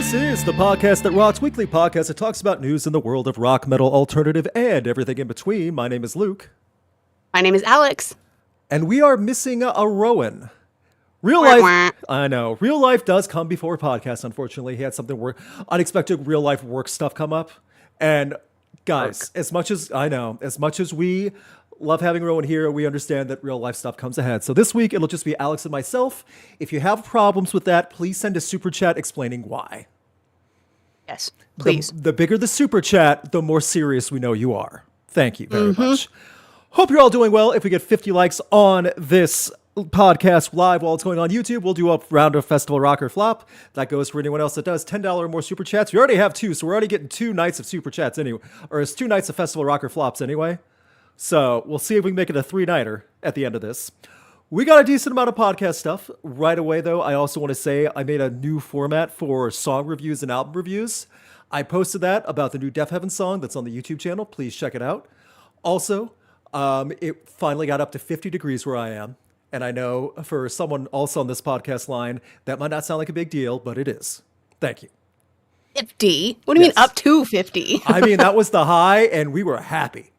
This is the podcast that rocks, weekly podcast that talks about news in the world of rock, metal, alternative, and everything in between. My name is Luke. My name is Alex. And we are missing a Rowan. Real life, I know. Real life does come before podcast, unfortunately. He had something unexpected real life work stuff come up. And guys, as much as we love having Rowan here, we understand that real life stuff comes ahead. So this week, it'll just be Alex and myself. If you have problems with that, please send a super chat explaining why. Yes, please. The bigger the super chat, the more serious we know you are. Thank you very much. Hope you're all doing well. If we get 50 likes on this podcast live while it's going on YouTube, we'll do a round of Festival Rock or Flop. That goes for anyone else that does $10 or more super chats. We already have 2, so we're already getting 2 nights of super chats anyway, or it's 2 nights of Festival Rock or Flops anyway. So we'll see if we can make it a 3-nighter at the end of this. We got a decent amount of podcast stuff. Right away, though, I also want to say I made a new format for song reviews and album reviews. I posted that about the new Deaf Heaven song that's on the YouTube channel. Please check it out. Also, it finally got up to 50 degrees where I am. And I know for someone also on this podcast line, that might not sound like a big deal, but it is. Thank you. 50? What do you mean up to 50? I mean, that was the high, and we were happy.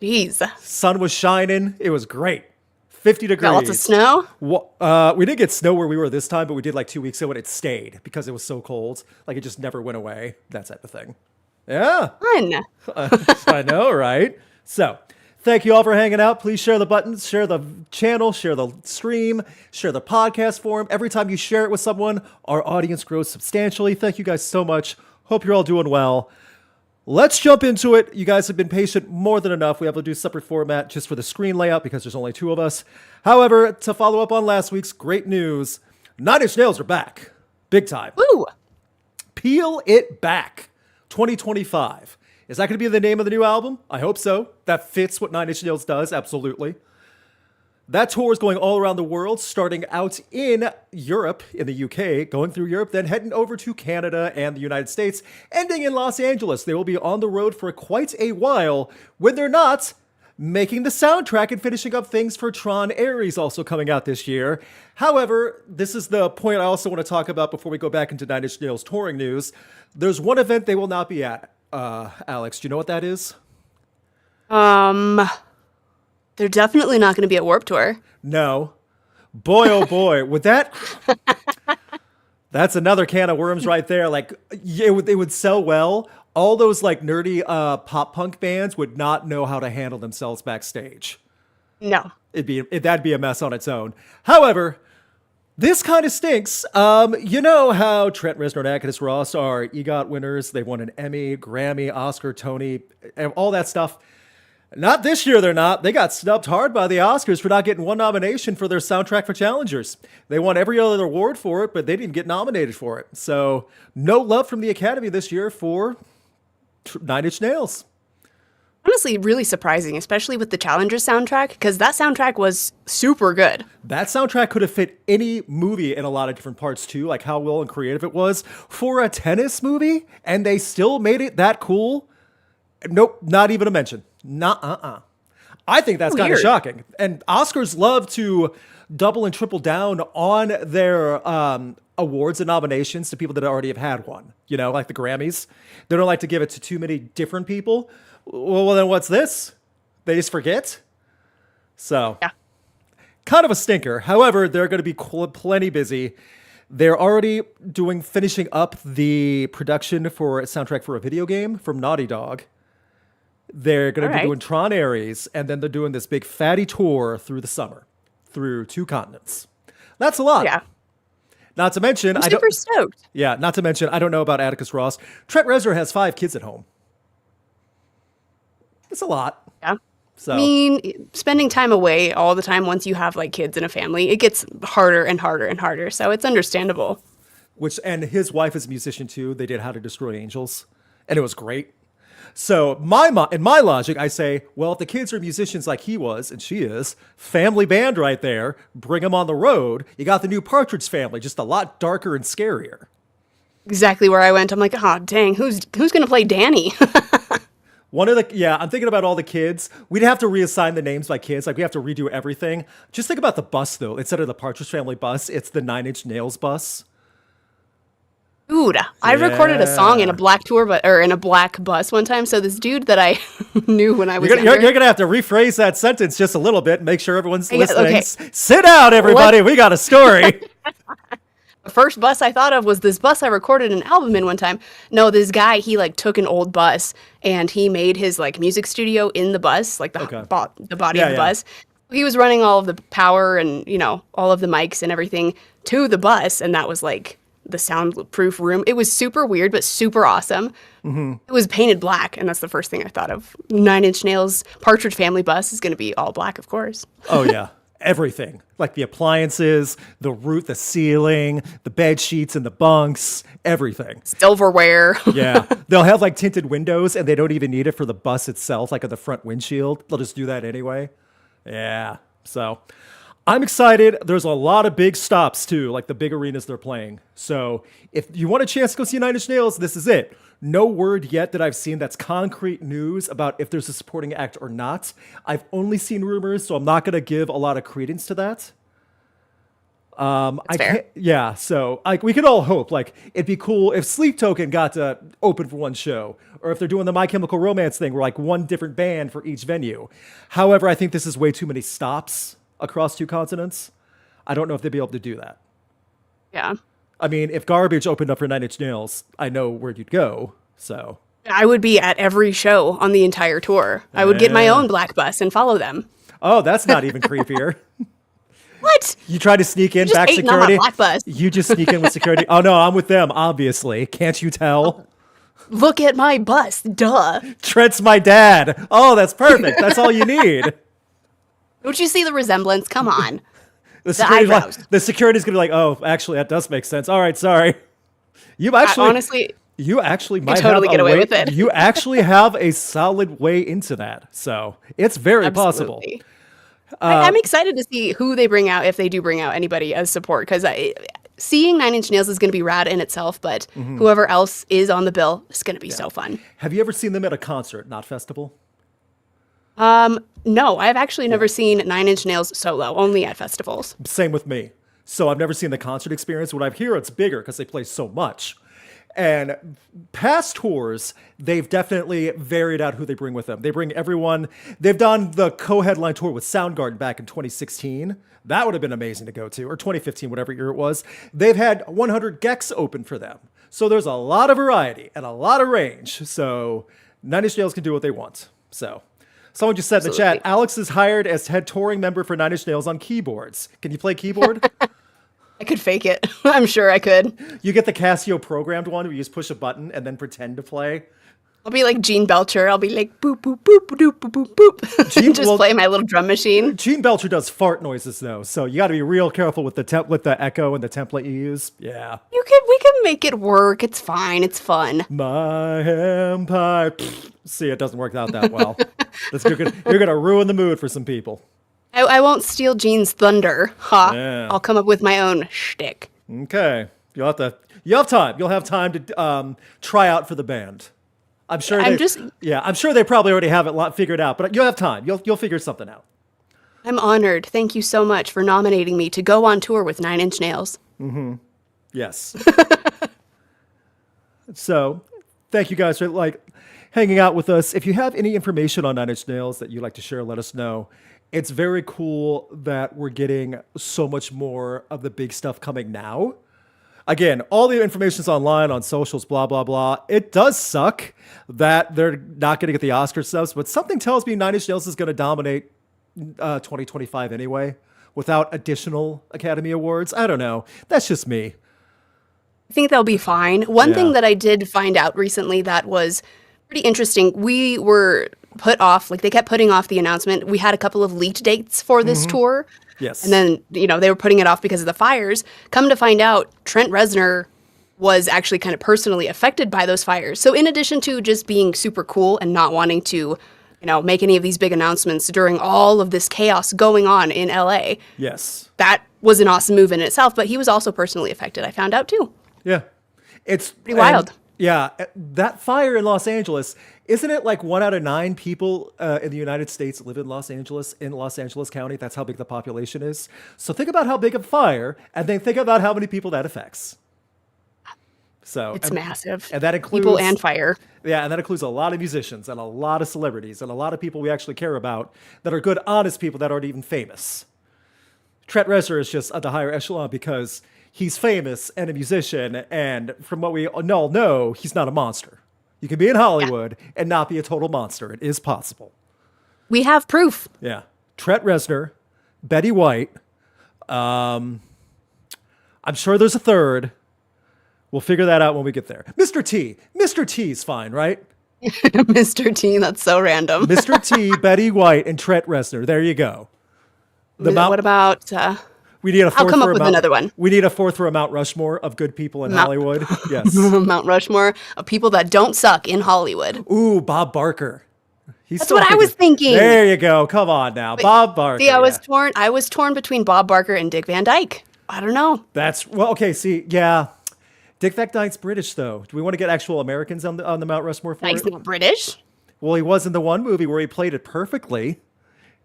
Jeez. Sun was shining. It was great. 50 degrees. Got lots of snow? We didn't get snow where we were this time, but we did like 2 weeks ago, and it stayed because it was so cold. Like, it just never went away. That type of thing. Yeah. Fun. I know, right? So, thank you all for hanging out. Please share the buttons, share the channel, share the stream, share the podcast forum. Every time you share it with someone, our audience grows substantially. Thank you guys so much. Hope you're all doing well. Let's jump into it. You guys have been patient more than enough. We have to do a separate format just for the screen layout because there's only 2 of us. However, to follow up on last week's great news, 9 Inch Nails are back. Big time. Woo! Peel It Back 2025. Is that going to be the name of the new album? I hope so. That fits what 9 Inch Nails does, absolutely. That tour is going all around the world, starting out in Europe, in the UK, going through Europe, then heading over to Canada and the United States, ending in Los Angeles. They will be on the road for quite a while when they're not making the soundtrack and finishing up things for Tron Ares also coming out this year. However, this is the point I also want to talk about before we go back into 9 Inch Nails touring news. There's one event they will not be at. Alex, do you know what that is? They're definitely not going to be at Warped Tour. No. Boy, oh boy, would that... That's another can of worms right there. Like, it would sell well. All those, like, nerdy pop punk bands would not know how to handle themselves backstage. No. That'd be a mess on its own. However, this kind of stinks. You know how Trent Reznor and Atticus Ross are EGOT winners. They won an Emmy, Grammy, Oscar, Tony, and all that stuff. Not this year, they're not. They got snubbed hard by the Oscars for not getting one nomination for their soundtrack for Challengers. They won every other award for it, but they didn't get nominated for it. So no love from the Academy this year for 9 Inch Nails. Honestly, really surprising, especially with the Challengers soundtrack, because that soundtrack was super good. That soundtrack could have fit any movie in a lot of different parts too, like how well and creative it was for a tennis movie, and they still made it that cool. Nope, not even a mention. I think that's kind of shocking. And Oscars love to double and triple down on their awards and nominations to people that already have had one. You know, like the Grammys. They don't like to give it to too many different people. Well, then what's this? They just forget? So, yeah. Kind of a stinker. However, they're going to be plenty busy. They're already finishing up the production for a soundtrack for a video game from Naughty Dog. They're going to be doing Tron Ares, and then they're doing this big fatty tour through the summer, through 2 continents. That's a lot. Yeah. Not to mention, I'm super stoked. Yeah, not to mention, I don't know about Atticus Ross. Trent Reznor has 5 kids at home. It's a lot. Yeah. So, I mean, spending time away all the time once you have like kids and a family, it gets harder and harder and harder. So it's understandable. And his wife is a musician too. They did How to Destroy Angels, and it was great. So in my logic, I say, well, if the kids are musicians like he was, and she is, family band right there, bring them on the road. You got the new Partridge Family, just a lot darker and scarier. Exactly where I went. I'm like, oh, dang, who's going to play Danny? I'm thinking about all the kids. We'd have to reassign the names by kids. Like, we have to redo everything. Just think about the bus, though. Instead of the Partridge Family bus, it's the 9 Inch Nails bus. Dude, I recorded a song in a Yeah. black tour, or in a black bus one time. So this dude that I knew when I was You're younger. gonna have to rephrase that sentence just a little bit. Make sure everyone's listening. Okay. Sit down, everybody. We got a story. The first bus I thought of was this bus I recorded an album in one time. No, this guy, he like took an old bus and he made his like music studio in the bus, like the the body of the bus. He was running all of the power and, all of the mics and everything to the bus, and that was like the soundproof room. It was super weird, but super awesome. It was painted black, and that's the first thing I thought of. Nine Inch Nails' Partridge Family bus is going to be all black, of course. Oh yeah, everything, like the appliances, the roof, the ceiling, the bed sheets and the bunks, everything. Silverware. Yeah, they'll have like tinted windows, and they don't even need it for the bus itself, like on the front windshield. They'll just do that anyway. Yeah, so I'm excited. There's a lot of big stops too, like the big arenas they're playing. So if you want a chance to go see Nine Inch Nails, this is it. No word yet that I've seen that's concrete news about if there's a supporting act or not. I've only seen rumors, so I'm not going to give a lot of credence to that. That's fair. Yeah, so we could all hope, like, it'd be cool if Sleep Token got to open for one show, or if they're doing the My Chemical Romance thing, where like one different band for each venue. However, I think this is way too many stops across two continents. I don't know if they'd be able to do that. Yeah. I mean, if Garbage opened up for Nine Inch Nails, I know where you'd go. So I would be at every show on the entire tour. I would get my own black bus and follow them. oh, that's not even creepier. What? You try to sneak in just back hating on my security. black bus. You just sneak in with security. Oh no, I'm with them, obviously. Can't you tell? Look at my bus. Duh. Trent's my dad. Oh, that's perfect. That's all you need. Don't you see the resemblance? Come on. The security's gonna be like, oh, actually, that does make sense. All right, sorry. You Honestly, might totally have get a away way, with it. You actually have a solid way into that, so it's very possible. absolutely. I'm excited to see who they bring out, if they do bring out anybody as support, because seeing Nine Inch Nails is going to be rad in itself, but whoever else is on the bill is going to be so fun. Have you ever seen them at a concert, not festival? No, I've actually never seen Nine Inch Nails solo, only at festivals. Same with me. So I've never seen the concert experience. What I hear, it's bigger because they play so much. And past tours, they've definitely varied out who they bring with them. They bring everyone. They've done the co-headline tour with Soundgarden back in 2016. That would have been amazing to go to, or 2015, whatever year it was. They've had 100 Gex open for them. So there's a lot of variety and a lot of range. So Nine Inch Nails can do what they want. So someone just said in the chat, Alex is hired as head touring member for Nine Inch Nails on keyboards. Can you play keyboard? I could fake it. I'm sure I could. You get the Casio programmed one where you just push a button and then pretend to play. I'll be like Gene Belcher. I'll be like boop, boop, boop, boop, boop, boop, boop. Just play my little drum machine. Gene Belcher does fart noises though, so you got to be real careful with the echo and the template you use. Yeah. We can make it work. It's fine. It's fun. My empire. See, it doesn't work out that well. You're gonna ruin the mood for some people. I won't steal Gene's thunder. Ha. Yeah. I'll come up with my own shtick. Okay. You'll have time. You'll have time to try out for the band. I'm sure they probably already have it figured out, but you'll have time. You'll figure something out. I'm honored. Thank you so much for nominating me to go on tour with Nine Inch Nails. Yes. So, thank you guys for hanging out with us. If you have any information on Nine Inch Nails that you'd like to share, let us know. It's very cool that we're getting so much more of the big stuff coming now. Again, all the information's online on socials, blah, blah, blah. It does suck that they're not going to get the Oscar subs, but something tells me Nine Inch Nails is going to dominate 2025 anyway without additional Academy Awards. I don't know. That's just me. I think they'll be fine. One thing that I did find out recently that was pretty interesting, we were put off, they kept putting off the announcement. We had a couple of leaked dates for this tour. Yes. And then, they were putting it off because of the fires. Come to find out, Trent Reznor was actually kind of personally affected by those fires. So in addition to just being super cool and not wanting to, make any of these big announcements during all of this chaos going on in LA. Yes. That was an awesome move in itself, but he was also personally affected, I found out too. Yeah. It's pretty wild. Yeah. That fire in Los Angeles, isn't it like 1 out of 9 people in the United States live in Los Angeles County? That's how big the population is. So think about how big a fire, and then think about how many people that affects. So it's massive. And that includes people and fire. Yeah, and that includes a lot of musicians and a lot of celebrities and a lot of people we actually care about that are good, honest people that aren't even famous. Trent Reznor is just at the higher echelon because he's famous and a musician, and from what we all know, he's not a monster. You can be in Hollywood and not be a total monster. It is possible. We have proof. Yeah. Trent Reznor, Betty White. I'm sure there's a third. We'll figure that out when we get there. Mr. T. Mr. T's fine, right? Mr. T, that's so random. Mr. T, Betty White, and Trent Reznor. There you go. What about... we need a fourth I'll come up with another one. We need a fourth for a Mount Rushmore of good people in Hollywood. Yes. Mount Rushmore of people that don't suck in Hollywood. Ooh, Bob Barker. That's what I was thinking. There you go. Come on now. Bob Barker. See, I was torn between Bob Barker and Dick Van Dyke. I don't know. Okay, see, yeah. Dick Van Dyke's British, though. Do we want to get actual Americans on the Mount Rushmore for Dyke's not British. Well, he was in the one movie where he played it perfectly.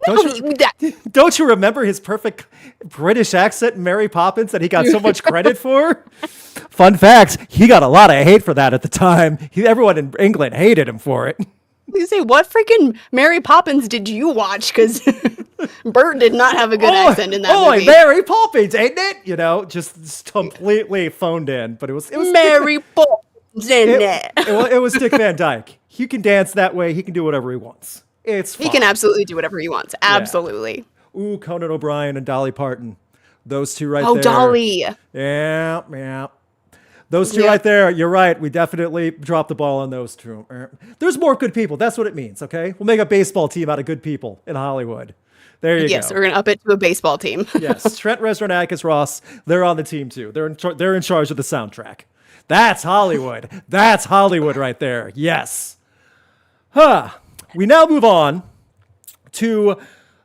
No, Don't you remember his perfect British accent in Mary Poppins that he got so much credit for? Fun fact, he got a lot of hate for that at the time. Everyone in England hated him for it. You say, what freaking Mary Poppins did you watch? Because Bert did not have a good accent in that movie. Mary Poppins, ain't it? You know, just completely phoned in. But it was Mary Poppins, ain't it? It was Dick Van Dyke. He can dance that way. He can do whatever he wants. It's fine. He can absolutely do whatever he wants. Absolutely. Yeah. Ooh, Conan O'Brien and Dolly Parton. Those two right there. Oh, Dolly. Yeah. Those two right there. You're right. We definitely dropped the ball on those two. There's more good people. That's what it means, okay? We'll make a baseball team out of good people in Hollywood. There you go. Yes, we're going to up it to a baseball team. Yes, Trent Reznor and Atticus Ross, they're on the team too. They're in charge of the soundtrack. That's Hollywood. That's Hollywood right there. Yes. We now move on to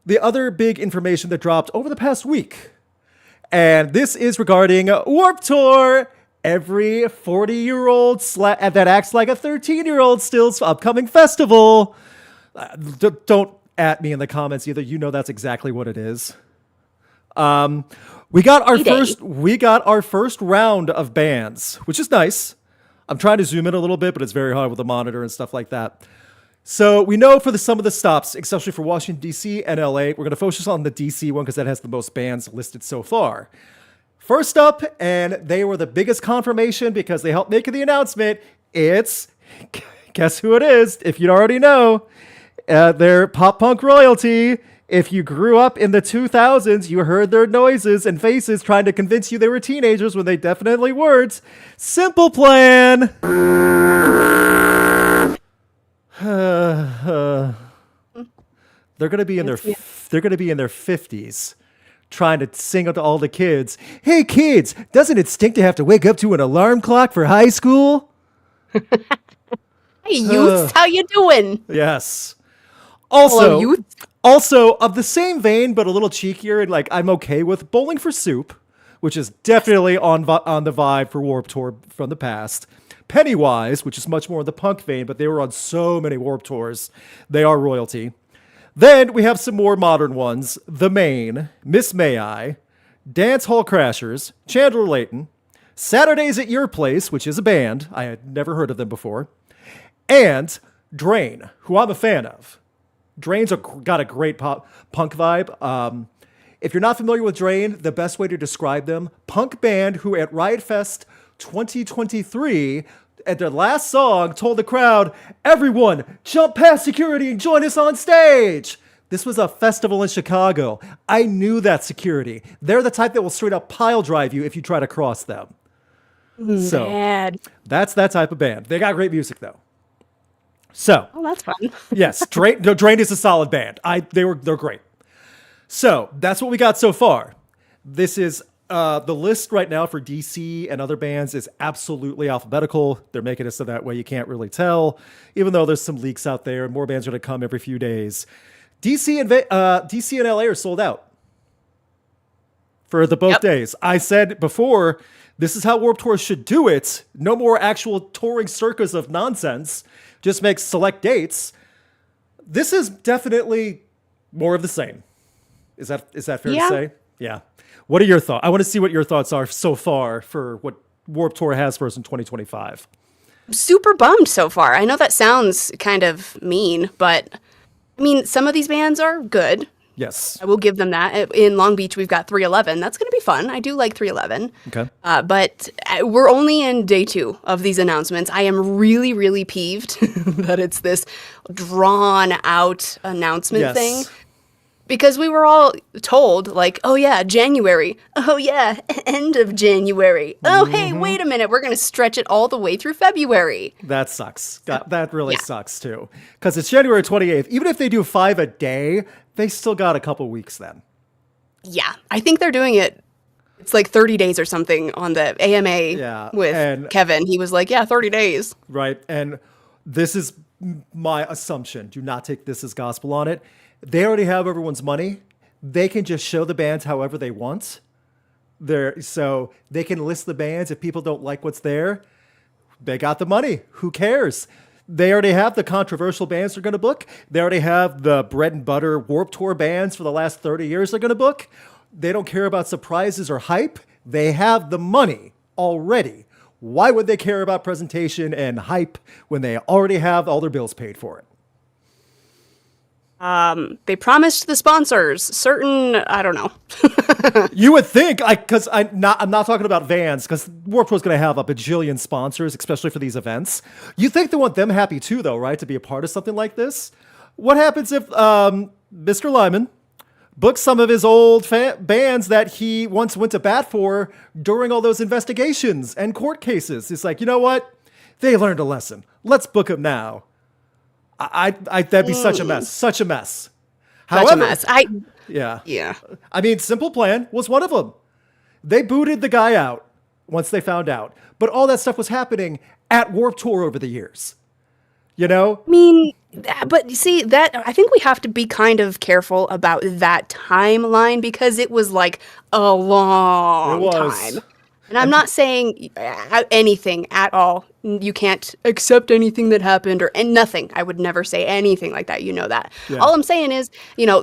the other big information that dropped over the past week. And this is regarding Warped Tour. Every 40-year-old that acts like a 13-year-old still's upcoming festival. Don't at me in the comments either. You know that's exactly what it is. We got our first round of bands, which is nice. I'm trying to zoom in a little bit, but it's very hard with the monitor and stuff like that. So we know for some of the stops, especially for Washington, D.C. and L.A., we're going to focus on the D.C. one because that has the most bands listed so far. First up, and they were the biggest confirmation because they helped make the announcement, it's, guess who it is, if you already know, they're pop punk royalty. If you grew up in the 2000s, you heard their noises and faces trying to convince you they were teenagers when they definitely weren't. Simple Plan. They're going to be in their 50s. Trying to sing to all the kids, hey kids, doesn't it stink to have to wake up to an alarm clock for high school? Hey youths, how you doing? Yes. Hello, youth. Also of the same vein, but a little cheekier, and like I'm okay with Bowling for Soup, which is definitely on the vibe for Warped Tour from the past. Pennywise, which is much more in the punk vein, but they were on so many Warped Tours. They are royalty. Then we have some more modern ones. The Maine, Miss May I, Dance Hall Crashers, Chandler Layton, Saturdays at Your Place, which is a band. I had never heard of them before. And Drain, who I'm a fan of. Drain's got a great punk vibe. If you're not familiar with Drain, the best way to describe them, punk band who at Riot Fest 2023 at their last song told the crowd, everyone jump past security and join us on stage. This was a festival in Chicago. I knew that security. They're the type that will straight up pile drive you if you try to cross them. So that's that type of band. They got great music though. So that's fun. Yes, Drain is a solid band. They're great. So that's what we got so far. This is the list right now for DC and other bands is absolutely alphabetical. They're making it so that way you can't really tell, even though there's some leaks out there. More bands are going to come every few days. DC and LA are sold out for the both days. I said before, this is how Warped Tour should do it. No more actual touring circus of nonsense. Just make select dates. This is definitely more of the same. Is that fair to say? Yeah. What are your thoughts? I want to see what your thoughts are so far for what Warped Tour has for us in 2025. Super bummed so far. I know that sounds kind of mean, but I mean, some of these bands are good. Yes. I will give them that. In Long Beach, we've got 311. That's going to be fun. I do like 311. Okay. But we're only in day 2 of these announcements. I am really, really peeved that it's this drawn out announcement thing. Because we were all told, like, oh yeah, January. Oh yeah, end of January. Oh, hey, wait a minute. We're going to stretch it all the way through February. That sucks. That really sucks, too. Because it's January 28th. Even if they do 5 a day, they still got a couple weeks then. Yeah, I think they're doing it. It's like 30 days or something on the AMA with Kevin. He was like, yeah, 30 days. Right. And this is my assumption. Do not take this as gospel on it. They already have everyone's money. They can just show the bands however they want. So they can list the bands. If people don't like what's there, they got the money. Who cares? They already have the controversial bands they're going to book. They already have the bread and butter Warped Tour bands for the last 30 years they're going to book. They don't care about surprises or hype. They have the money already. Why would they care about presentation and hype when they already have all their bills paid for it? They promised the sponsors certain, I don't know. You would think, because I'm not talking about Vans, because Warped Tour is going to have a bajillion sponsors, especially for these events. You think they want them happy too, though, right? To be a part of something like this. What happens if Mr. Lyman books some of his old bands that he once went to bat for during all those investigations and court cases? It's like, you know what? They learned a lesson. Let's book them now. That'd be such a mess. Such a mess. Such a mess. Yeah. I mean, Simple Plan was one of them. They booted the guy out once they found out. But all that stuff was happening at Warped Tour over the years. You know? I mean, but you see, that I think we have to be kind of careful about that timeline because it was like a long time. And I'm not saying anything at all. You can't accept anything that happened and nothing. I would never say anything like that. You know that. Yeah. All I'm saying is,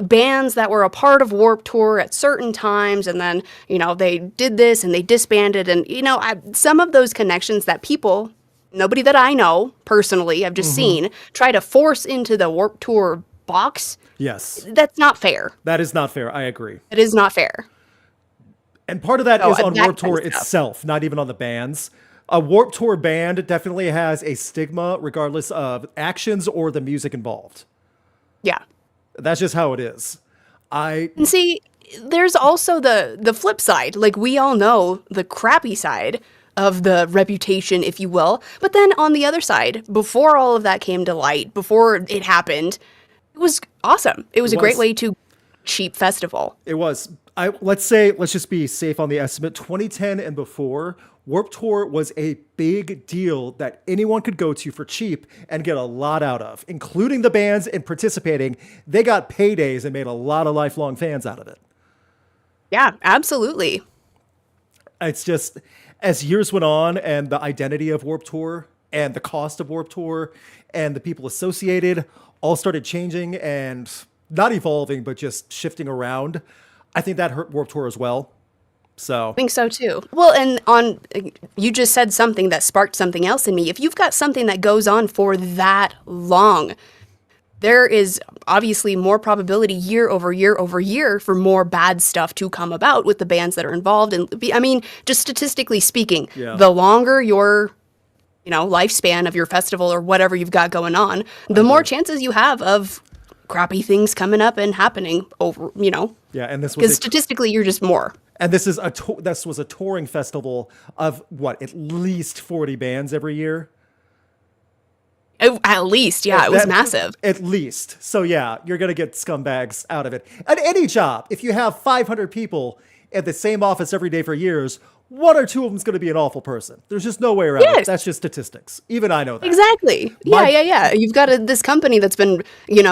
bands that were a part of Warped Tour at certain times and then, they did this and they disbanded. And, some of those connections that people, nobody that I know personally, I've just seen, try to force into the Warped Tour box. Yes. That's not fair. That is not fair. I agree. It is not fair. And part of that is on Warped Tour itself, not even on the bands. A Warped Tour band definitely has a stigma regardless of actions or the music involved. Yeah. That's just how it is. And see, there's also the flip side. Like, we all know the crappy side of the reputation, if you will. But then on the other side, before all of that came to light, before it happened, it was awesome. It was a great way to cheap festival. It was. Let's just be safe on the estimate. 2010 and before, Warped Tour was a big deal that anyone could go to for cheap and get a lot out of, including the bands and participating. They got paydays and made a lot of lifelong fans out of it. Yeah, absolutely. It's just, as years went on and the identity of Warped Tour and the cost of Warped Tour and the people associated all started changing and not evolving, but just shifting around, I think that hurt Warped Tour as well. So I think so too. Well, and you just said something that sparked something else in me. If you've got something that goes on for that long, there is obviously more probability year over year over year for more bad stuff to come about with the bands that are involved. And I mean, just statistically speaking, the longer your lifespan of your festival or whatever you've got going on, the more chances you have of crappy things coming up and happening over, Yeah, and this was because statistically you're just more. And this was a touring festival of at least 40 bands every year. At least, yeah, it was massive. At least. So yeah, you're going to get scumbags out of it. At any job, if you have 500 people at the same office every day for years, one or two of them is going to be an awful person. There's just no way around it. That's just statistics. Even I know that. Exactly. Yeah. You've got this company that's been,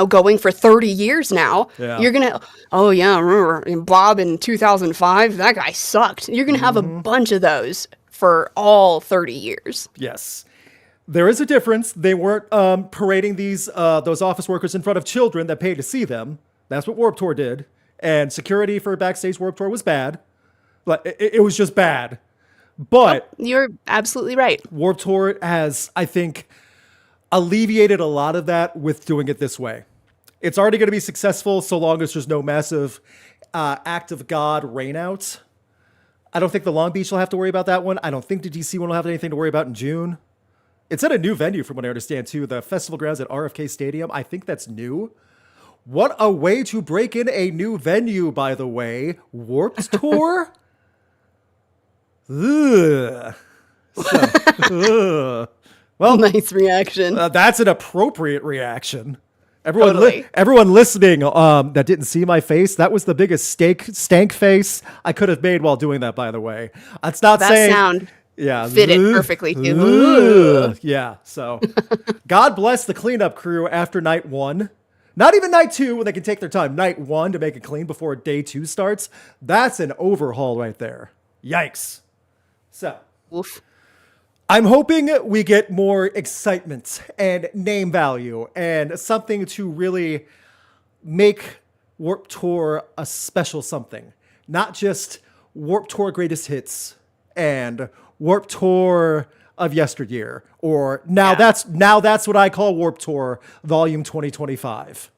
going for 30 years now. Yeah. You're going to, remember Bob in 2005? That guy sucked. You're going to have a bunch of those for all 30 years. Yes. There is a difference. They weren't parading those office workers in front of children that paid to see them. That's what Warped Tour did. And security for backstage Warped Tour was bad. But it was just bad. But you're absolutely right. Warped Tour has, I think, alleviated a lot of that with doing it this way. It's already going to be successful so long as there's no massive act of God rainouts. I don't think the Long Beach will have to worry about that one. I don't think the DC one will have anything to worry about in June. It's at a new venue from what I understand too. The festival grounds at RFK Stadium. I think that's new. What a way to break in a new venue, by the way. Warped Tour? Ugh. Ugh. Well, nice reaction. That's an appropriate reaction. Everyone listening that didn't see my face, that was the biggest stank face I could have made while doing that, by the way. That's not saying... That sound fit it perfectly, too. Yeah, so... God bless the cleanup crew after night 1. Not even night 2 when they can take their time. Night 1 to make it clean before day 2 starts. That's an overhaul right there. Yikes. So... Oof. I'm hoping we get more excitement and name value and something to really make Warped Tour a special something. Not just Warped Tour Greatest Hits and Warped Tour of yesteryear, or now that's what I call Warped Tour Volume 2025.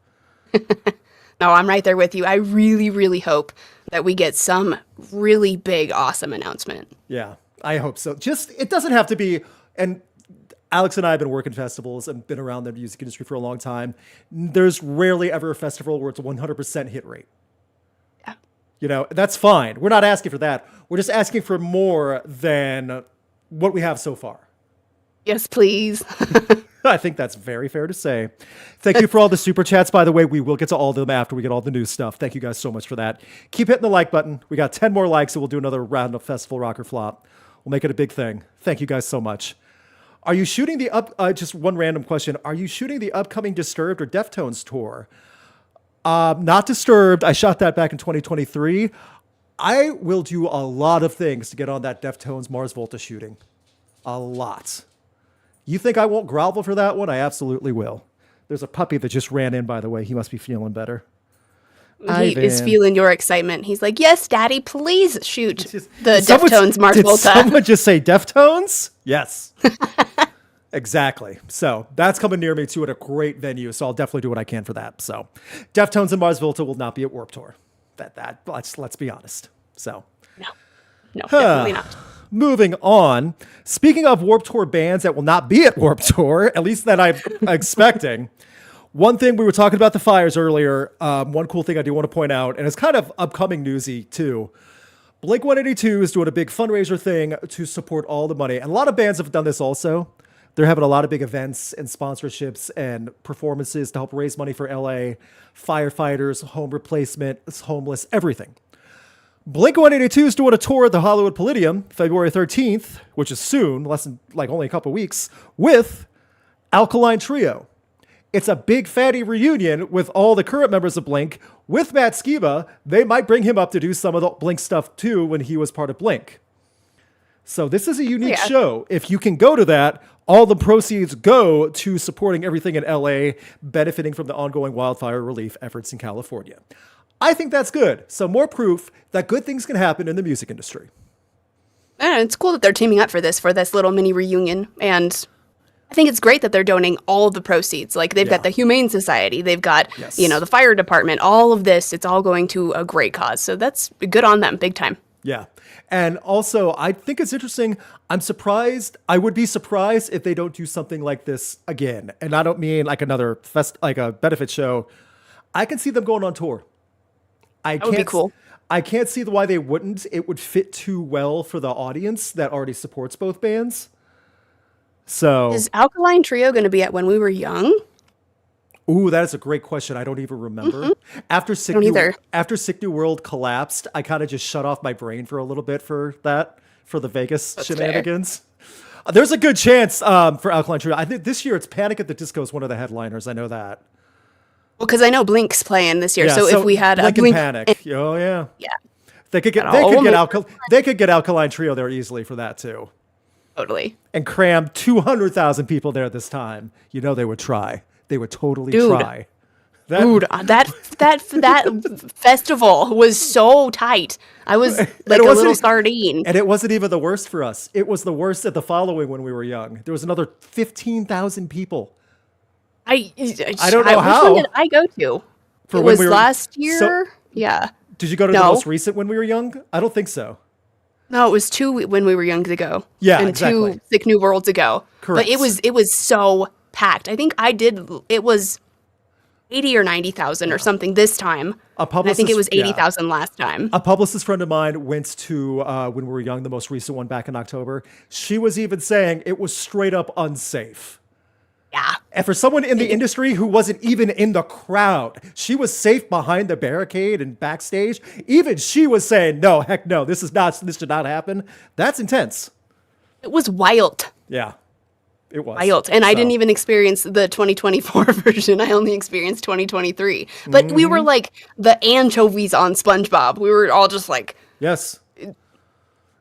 No, I'm right there with you. I really, really hope that we get some really big, awesome announcement. Yeah. I hope so. Just, it doesn't have to be, and Alex and I have been working festivals and been around the music industry for a long time. There's rarely ever a festival where it's a 100% hit rate. Yeah. You know, that's fine. We're not asking for that. We're just asking for more than what we have so far. Yes, please. I think that's very fair to say. Thank you for all the super chats, by the way. We will get to all of them after we get all the new stuff. Thank you guys so much for that. Keep hitting the like button. We got 10 more likes, so we'll do another round of Festival Rock or Flop. We'll make it a big thing. Thank you guys so much. Are you shooting the just one random question. Are you shooting the upcoming Disturbed or Deftones tour? Not Disturbed. I shot that back in 2023. I will do a lot of things to get on that Deftones Mars Volta shooting. A lot. You think I won't grovel for that one? I absolutely will. There's a puppy that just ran in, by the way. He must be feeling better. He is feeling your excitement. He's like, yes, Daddy, please shoot the Deftones Mars Volta. Did someone just say Deftones? Yes. Exactly. So that's coming near me, too, at a great venue. So I'll definitely do what I can for that. So Deftones and Mars Volta will not be at Warped Tour. Let's be honest. So No, definitely not. Moving on. Speaking of Warped Tour bands that will not be at Warped Tour, at least that I'm expecting. One thing, we were talking about the fires earlier. One cool thing I do want to point out, and it's kind of upcoming newsy too. Blink-182 is doing a big fundraiser thing to support all the money. And a lot of bands have done this also. They're having a lot of big events and sponsorships and performances to help raise money for LA, firefighters, home replacement, homeless, everything. Blink-182 is doing a tour at the Hollywood Palladium, February 13th, which is soon, less than only a couple weeks, with Alkaline Trio. It's a big fatty reunion with all the current members of Blink. With Matt Skiba, they might bring him up to do some of the Blink stuff too when he was part of Blink. So this is a unique show. If you can go to that, all the proceeds go to supporting everything in LA, benefiting from the ongoing wildfire relief efforts in California. I think that's good. So more proof that good things can happen in the music industry. And it's cool that they're teaming up for this little mini reunion. And I think it's great that they're donating all of the proceeds. Like they've got the Humane Society, they've got, the fire department, all of this. It's all going to a great cause. So that's good on them, big time. Yeah. And also, I think it's interesting. I'm surprised. I would be surprised if they don't do something like this again. And I don't mean like another like a benefit show. I can see them going on tour. That would be cool. I can't see why they wouldn't. It would fit too well for the audience that already supports both bands. So is Alkaline Trio going to be at When We Were Young? Ooh, that is a great question. I don't even remember. After Sick New World collapsed, I kind of just shut off my brain for a little bit for the Vegas shenanigans. There's a good chance for Alkaline Trio. I think this year it's Panic at the Disco is one of the headliners. I know that. Well, because I know Blink's playing this year. Yeah, so if we had Blink a Blink and Panic, oh yeah, they could get Alkaline Trio there easily for that too. Totally. And cram 200,000 people there this time. You know they would try. They would totally try. Dude, that festival was so tight. I was like a little sardine. And it wasn't even the worst for us. It was the worst at the following when we were young. There was another 15,000 people. I don't know how. Which one did I go to? For it was last year. Yeah. Did you go to the most recent when we were young? I don't think so. No, it was 2 when we were young ago. Yeah, and exactly. 2 Sick New Worlds ago. Correct. But it was so packed. I think it was 80 or 90,000 or something this time. I think it was 80,000 last time. A publicist friend of mine went to, when we were young, the most recent one back in October. She was even saying it was straight up unsafe. Yeah. And for someone in the industry who wasn't even in the crowd, she was safe behind the barricade and backstage. Even she was saying, no, heck no, this did not happen. That's intense. It was wild. Yeah, it was. Wild. And I didn't even experience the 2024 version. I only experienced 2023. But we were like the anchovies on SpongeBob. We were all just like... Yes.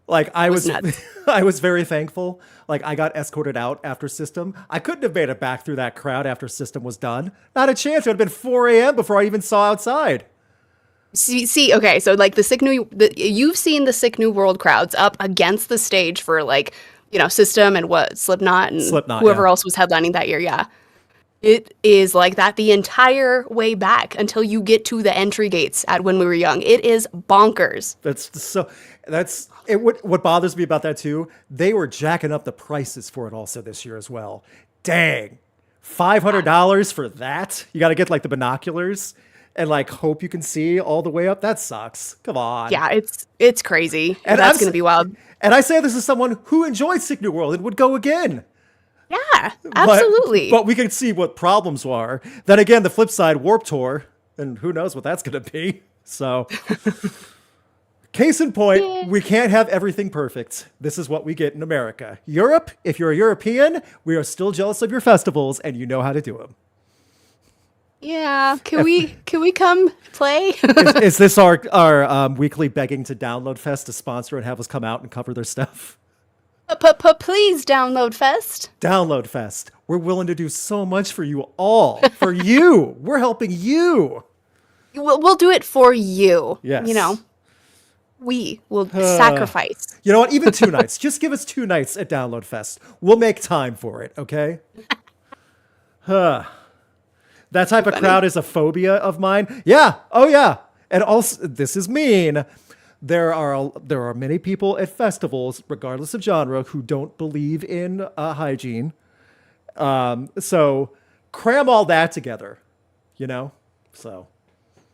Like I was nuts. I was very thankful. Like I got escorted out after System. I couldn't have made it back through that crowd after System was done. Not a chance. It would have been 4 a.m. before I even saw outside. See, okay, so like you've seen the Sick New World crowds up against the stage for like, System and Slipknot and whoever else was headlining that year, yeah. It is like that the entire way back until you get to the entry gates at When We Were Young. It is bonkers. What bothers me about that too, they were jacking up the prices for it also this year as well. Dang. $500 for that? You got to get like the binoculars and like hope you can see all the way up. That sucks. Come on. Yeah, it's crazy. And that's going to be wild. And I say this as someone who enjoyed Sick New World and would go again. Yeah, absolutely. But we can see what problems are. Then again, the flip side, Warped Tour, and who knows what that's going to be. So, case in point, we can't have everything perfect. This is what we get in America. Europe, if you're a European, we are still jealous of your festivals, and you know how to do them. Yeah, can we come play? Is this our weekly begging to Download Fest to sponsor and have us come out and cover their stuff? Please Download Fest. Download Fest. We're willing to do so much for you all. For you. We're helping you. We'll do it for you. Yes. We will sacrifice. You know what? Even 2 nights. Just give us 2 nights at Download Fest. We'll make time for it, okay? That type of crowd is a phobia of mine. Yeah. Oh, yeah. And also, this is mean. There are many people at festivals, regardless of genre, who don't believe in hygiene. So cram all that together, So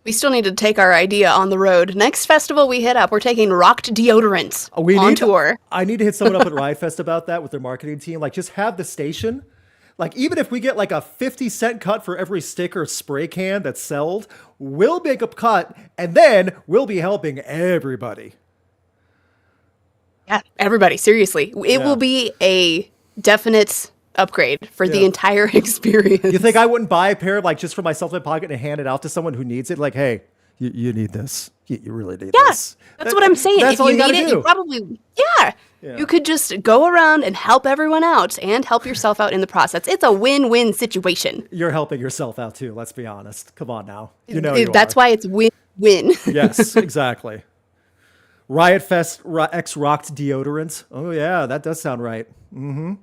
we still need to take our idea on the road. Next festival we hit up, we're taking rocked deodorants on tour. I need to hit someone up at Riot Fest about that with their marketing team. Like, just have the station. Like, even if we get like a 50-cent cut for every stick or spray can that's sold, we'll make a cut, and then we'll be helping everybody. Yeah, everybody, seriously. It will be a definite upgrade for the entire experience. You think I wouldn't buy a pair, like, just for myself in my pocket and hand it out to someone who needs it? Like, hey, you need this. You really need this. That's what I'm saying. That's if all you you need gotta it, do. you probably, you could just go around and help everyone out and help yourself out in the process. It's a win-win situation. You're helping yourself out too, let's be honest. Come on now. That's why it's win-win. Yes, exactly. Riot Fest X Rocked deodorants. Oh yeah, that does sound right. Mm-hmm.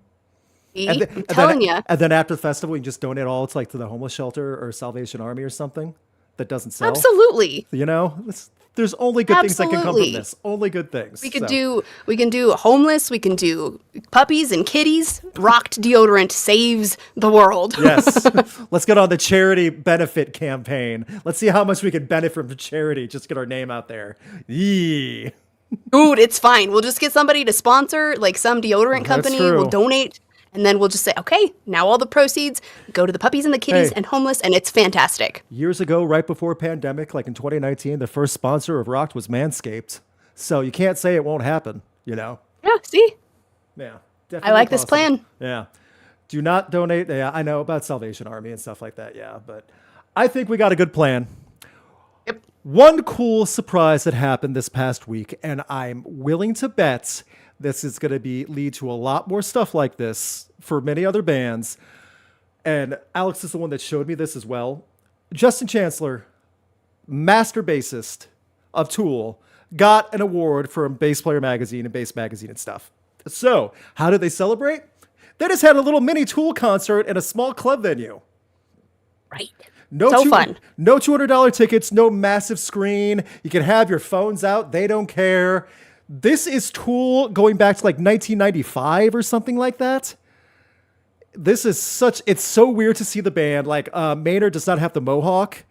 I'm telling you. And then after the festival, you just donate all to the homeless shelter or Salvation Army or something that doesn't sell. Absolutely. There's only good things that can come from this. Only good things. We can do homeless. We can do puppies and kitties. Rocked deodorant saves the world. Yes. Let's get on the charity benefit campaign. Let's see how much we can benefit from charity. Just get our name out there. Yee. Dude, it's fine. We'll just get somebody to sponsor, like some deodorant company. We'll donate. And then we'll just say, okay, now all the proceeds go to the puppies and the kitties and homeless, and it's fantastic. Years ago, right before pandemic, like in 2019, the first sponsor of Rocked was Manscaped. So you can't say it won't happen, Yeah, see? Yeah, definitely. I like this plan. Yeah. Do not donate. Yeah, I know about Salvation Army and stuff like that, yeah. But I think we got a good plan. Yep. One cool surprise that happened this past week, and I'm willing to bet this is going to lead to a lot more stuff like this for many other bands. And Alex is the one that showed me this as well. Justin Chancellor, master bassist of Tool, got an award from Bass Player Magazine and Bass Magazine and stuff. So, how did they celebrate? They just had a little mini Tool concert in a small club venue. Right. Fun. No $200 tickets, no massive screen. You can have your phones out. They don't care. This is Tool going back to like 1995 or something like that. It's so weird to see the band. Like, Maynard does not have the mohawk.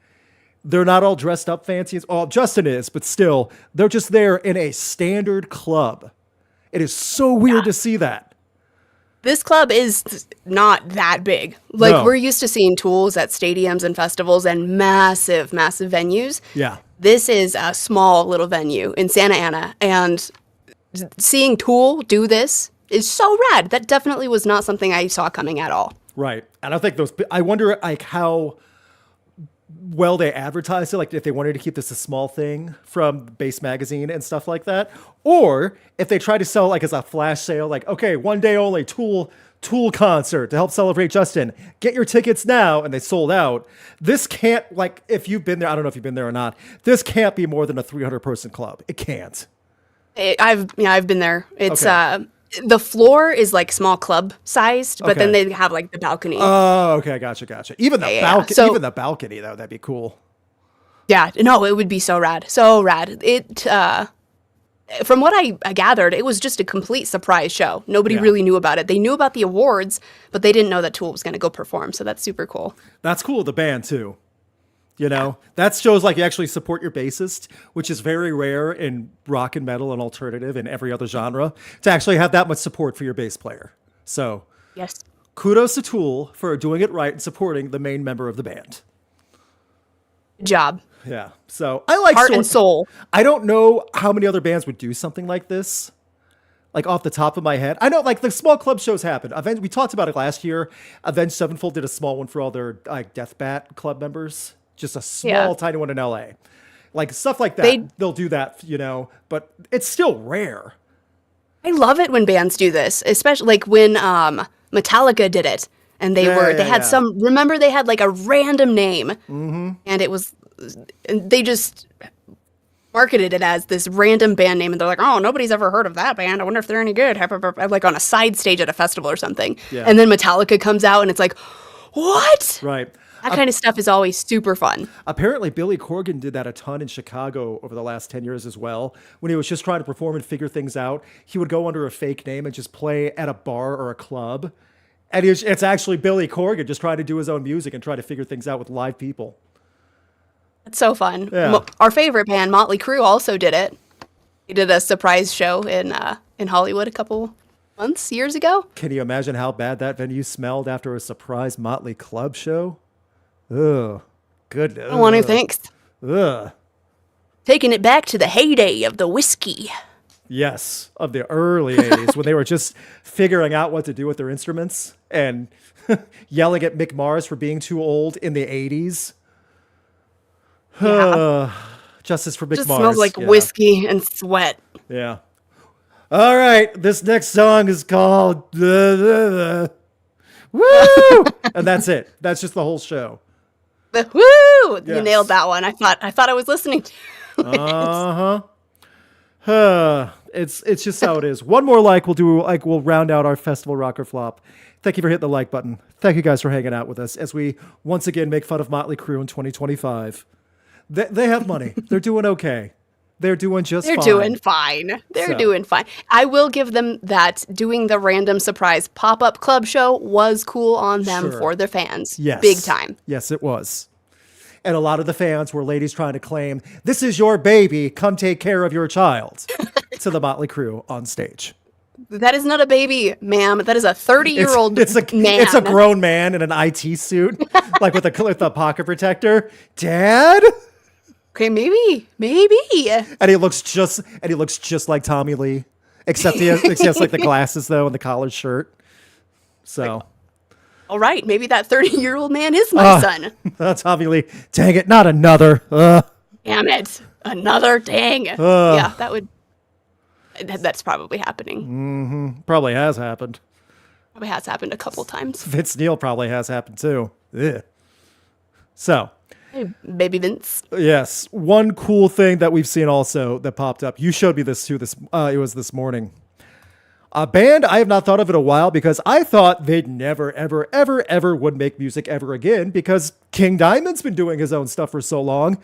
They're not all dressed up fancy. Oh, Justin is, but still, they're just there in a standard club. It is so weird to see that. This club is not that big. Like, we're used to seeing Tools at stadiums and festivals and massive, massive venues. Yeah. This is a small little venue in Santa Ana. And seeing Tool do this is so rad. That definitely was not something I saw coming at all. Right. And I think I wonder like how well they advertised it, like if they wanted to keep this a small thing from Bass Magazine and stuff like that, or if they tried to sell like as a flash sale, like, okay, one day only Tool concert to help celebrate Justin. Get your tickets now, and they sold out. This can't, like, if you've been there, I don't know if you've been there or not, this can't be more than a 300-person club. It can't. I've been there. It's the floor is like small club sized, but then they have like the balcony. Oh, okay, gotcha. Even the balcony, even the balcony though, that'd be cool. Yeah, no, it would be so rad, so rad. It from what I gathered, it was just a complete surprise show. Nobody really knew about it. They knew about the awards, but they didn't know that Tool was going to go perform. So that's super cool. That's cool. The band too. You know, that shows like you actually support your bassist, which is very rare in rock and metal and alternative and every other genre, to actually have that much support for your bass player. So, yes, kudos to Tool for doing it right and supporting the main member of the band. Good job. Yeah. So I like heart and soul. I don't know how many other bands would do something like this. Like off the top of my head, I know like the small club shows happen. We talked about it last year. Avenged Sevenfold did a small one for all their like Death Bat club members. Just a small, tiny one in LA. Like stuff like that. They'll do that, you know, but it's still rare. I love it when bands do this, especially like when Metallica did it. And they remember they had like a random name. Mm-hmm. And they just marketed it as this random band name. And they're like, oh, nobody's ever heard of that band. I wonder if they're any good. Like on a side stage at a festival or something. Yeah. And then Metallica comes out and it's like, what? Right. That kind of stuff is always super fun. Apparently, Billy Corgan did that a ton in Chicago over the last 10 years as well. When he was just trying to perform and figure things out, he would go under a fake name and just play at a bar or a club. And it's actually Billy Corgan just trying to do his own music and try to figure things out with live people. It's so fun. Yeah. Our favorite band, Motley Crue, also did it. He did a surprise show in Hollywood a couple years ago. Can you imagine how bad that venue smelled after a surprise Motley Club show? Ugh. Good. I don't want to think. Ugh. Taking it back to the heyday of the whiskey. Yes, of the early 80s when they were just figuring out what to do with their instruments and yelling at Mick Mars for being too old in the 80s. Yeah. Justice for Mick just Mars. Smells like whiskey and sweat. Yeah. All right, this next song is called Woo! And that's it. That's just the whole show. The woo! Yes. You nailed that one. I thought I was listening to It's just how it is. One more we'll round out our festival rock or flop. Thank you for hitting the like button. Thank you guys for hanging out with us as we once again make fun of Motley Crue in 2025. They have money. They're doing okay. They're doing just fine. They're doing fine. I will give them that. Doing the random surprise pop-up club show was cool on them for their fans. Yes. Big time. Yes, it was. And a lot of the fans were ladies trying to claim, this is your baby, come take care of your child, to the Motley Crue on stage. That is not a baby, ma'am. That is a 30-year-old man. It's a grown man in an IT suit, like with a pocket protector. Dad? Okay, maybe. And he looks just like Tommy Lee, except he has like the glasses though and the collared shirt. So, all right, maybe that 30-year-old man is my son. Tommy Lee. Dang it, not another. Damn it, another. Dang. Yeah, that's probably happening. Mm-hmm. Probably has happened. Probably has happened a couple times. Vince Neil probably has happened too. Ugh. So. Hey, baby Vince. Yes. One cool thing that we've seen also that popped up. You showed me this too. It was this morning. A band I have not thought of in a while because I thought they'd never, ever, ever, ever would make music ever again because King Diamond's been doing his own stuff for so long.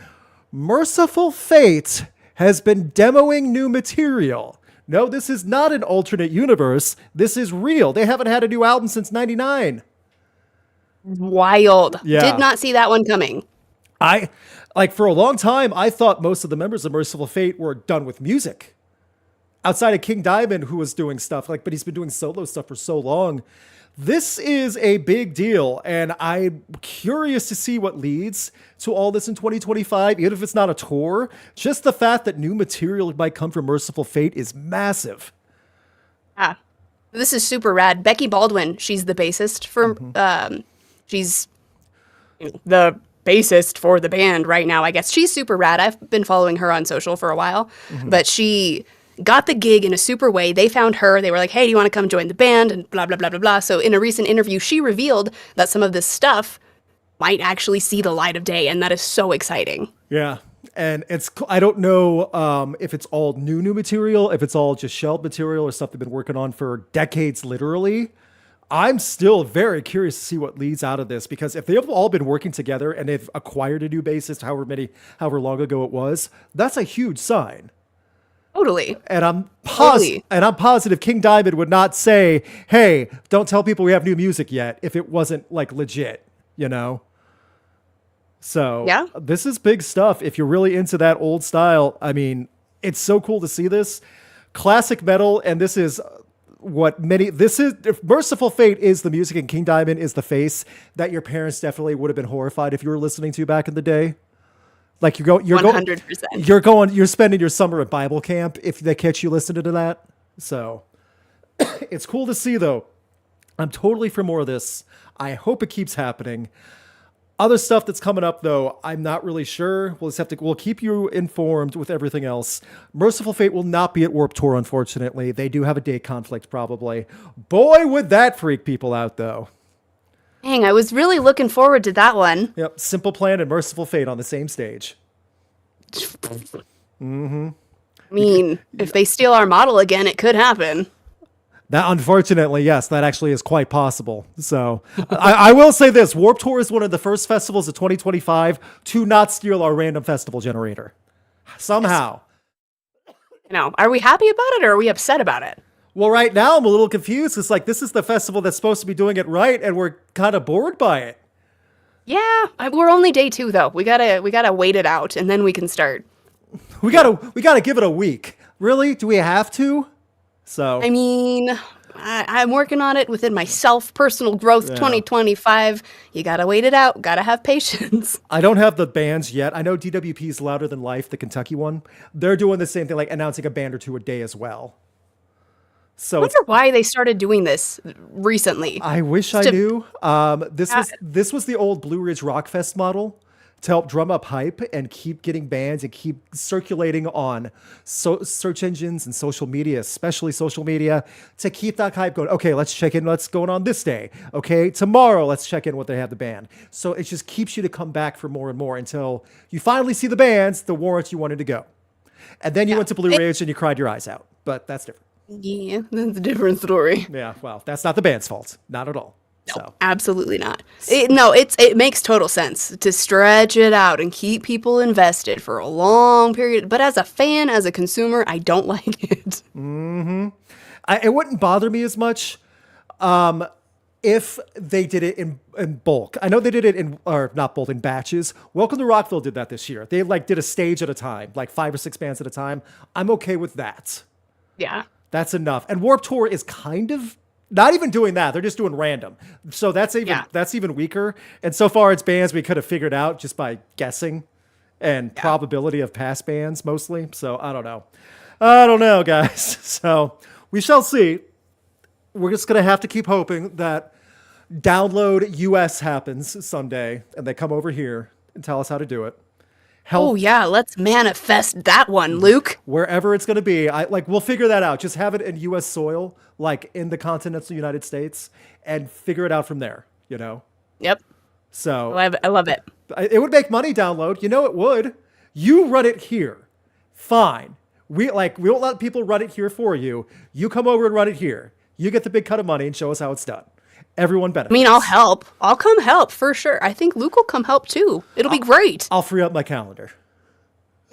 Mercyful Fate has been demoing new material. No, this is not an alternate universe. This is real. They haven't had a new album since 99. Wild. Yeah. Did not see that one coming. For a long time, I thought most of the members of Mercyful Fate were done with music. Outside of King Diamond, who was doing stuff, but he's been doing solo stuff for so long. This is a big deal, and I'm curious to see what leads to all this in 2025, even if it's not a tour. Just the fact that new material might come from Mercyful Fate is massive. Ah, this is super rad. Becky Baldwin, she's the bassist for, she's the bassist for the band right now, I guess. She's super rad. I've been following her on social for a while, but she got the gig in a super way. They found her. They were like, hey, do you want to come join the band? And blah, blah, blah, blah, blah. So in a recent interview, she revealed that some of this stuff might actually see the light of day. And that is so exciting. Yeah. And I don't know if it's all new material, if it's all just shelved material or stuff they've been working on for decades, literally. I'm still very curious to see what leads out of this, because if they've all been working together and they've acquired a new bassist, however long ago it was, that's a huge sign. Totally. And I'm positive King Diamond would not say, hey, don't tell people we have new music yet if it wasn't like legit, you know? So yeah, this is big stuff. If you're really into that old style, I mean, it's so cool to see this classic metal. And this is if Mercyful Fate is the music and King Diamond is the face that your parents definitely would have been horrified if you were listening to back in the day. Like you're 100%. You're spending your summer at Bible camp if they catch you listening to that. So it's cool to see though. I'm totally for more of this. I hope it keeps happening. Other stuff that's coming up though, I'm not really sure. We'll keep you informed with everything else. Mercyful Fate will not be at Warped Tour, unfortunately. They do have a date conflict probably. Boy, would that freak people out though. Dang, I was really looking forward to that one. Yep, Simple Plan and Mercyful Fate on the same stage. I mean, if they steal our model again, it could happen. That, unfortunately, yes, that actually is quite possible. So I will say this, Warped Tour is one of the first festivals of 2025 to not steal our random festival generator. Somehow. Are we happy about it or are we upset about it? Well, right now I'm a little confused. It's like, this is the festival that's supposed to be doing it right, and we're kind of bored by it. Yeah, we're only day 2 though. We gotta wait it out, and then we can start. We gotta give it a week. Really? Do we have to? So I mean, I'm working on it within myself. Personal growth 2025. You gotta wait it out. Gotta have patience. I don't have the bands yet. I know DWP's Louder Than Life, the Kentucky one. They're doing the same thing, like announcing a band or two a day as well. So I wonder why they started doing this recently. I wish I knew. This was the old Blue Ridge Rock Fest model to help drum up hype and keep getting bands and keep circulating on search engines and social media, especially social media, to keep that hype going. Okay, let's check in what's going on this day. Okay, tomorrow, let's check in what they have the band. So it just keeps you to come back for more and more until you finally see the bands, the warrants you wanted to go. And then you went to Blue Ridge and you cried your eyes out. But that's different. Yeah, that's a different story. Yeah, well, that's not the band's fault. Not at all. No, so. Absolutely not. It makes total sense to stretch it out and keep people invested for a long period. But as a fan, as a consumer, I don't like it. Mm-hmm. It wouldn't bother me as much if they did it in bulk. I know they did it in batches. Welcome to Rockville did that this year. They did a stage at a time, 5 or 6 bands at a time. I'm okay with that. Yeah. That's enough. And Warped Tour is kind of not even doing that. They're just doing random. So that's even weaker. And so far it's bands we could have figured out just by guessing and probability of past bands mostly. So I don't know, guys. So we shall see. We're just going to have to keep hoping that Download US happens someday and they come over here and tell us how to do it. Oh yeah, let's manifest that one, Luke. Wherever it's going to be, we'll figure that out. Just have it in U.S. soil, in the continental United States, and figure it out from there. Yep. So I love it. It would make money, Download. You know it would. You run it here. Fine. We won't let people run it here for you. You come over and run it here. You get the big cut of money and show us how it's done. Everyone benefits. I mean, I'll help. I'll come help for sure. I think Luke will come help too. It'll be great. I'll free up my calendar.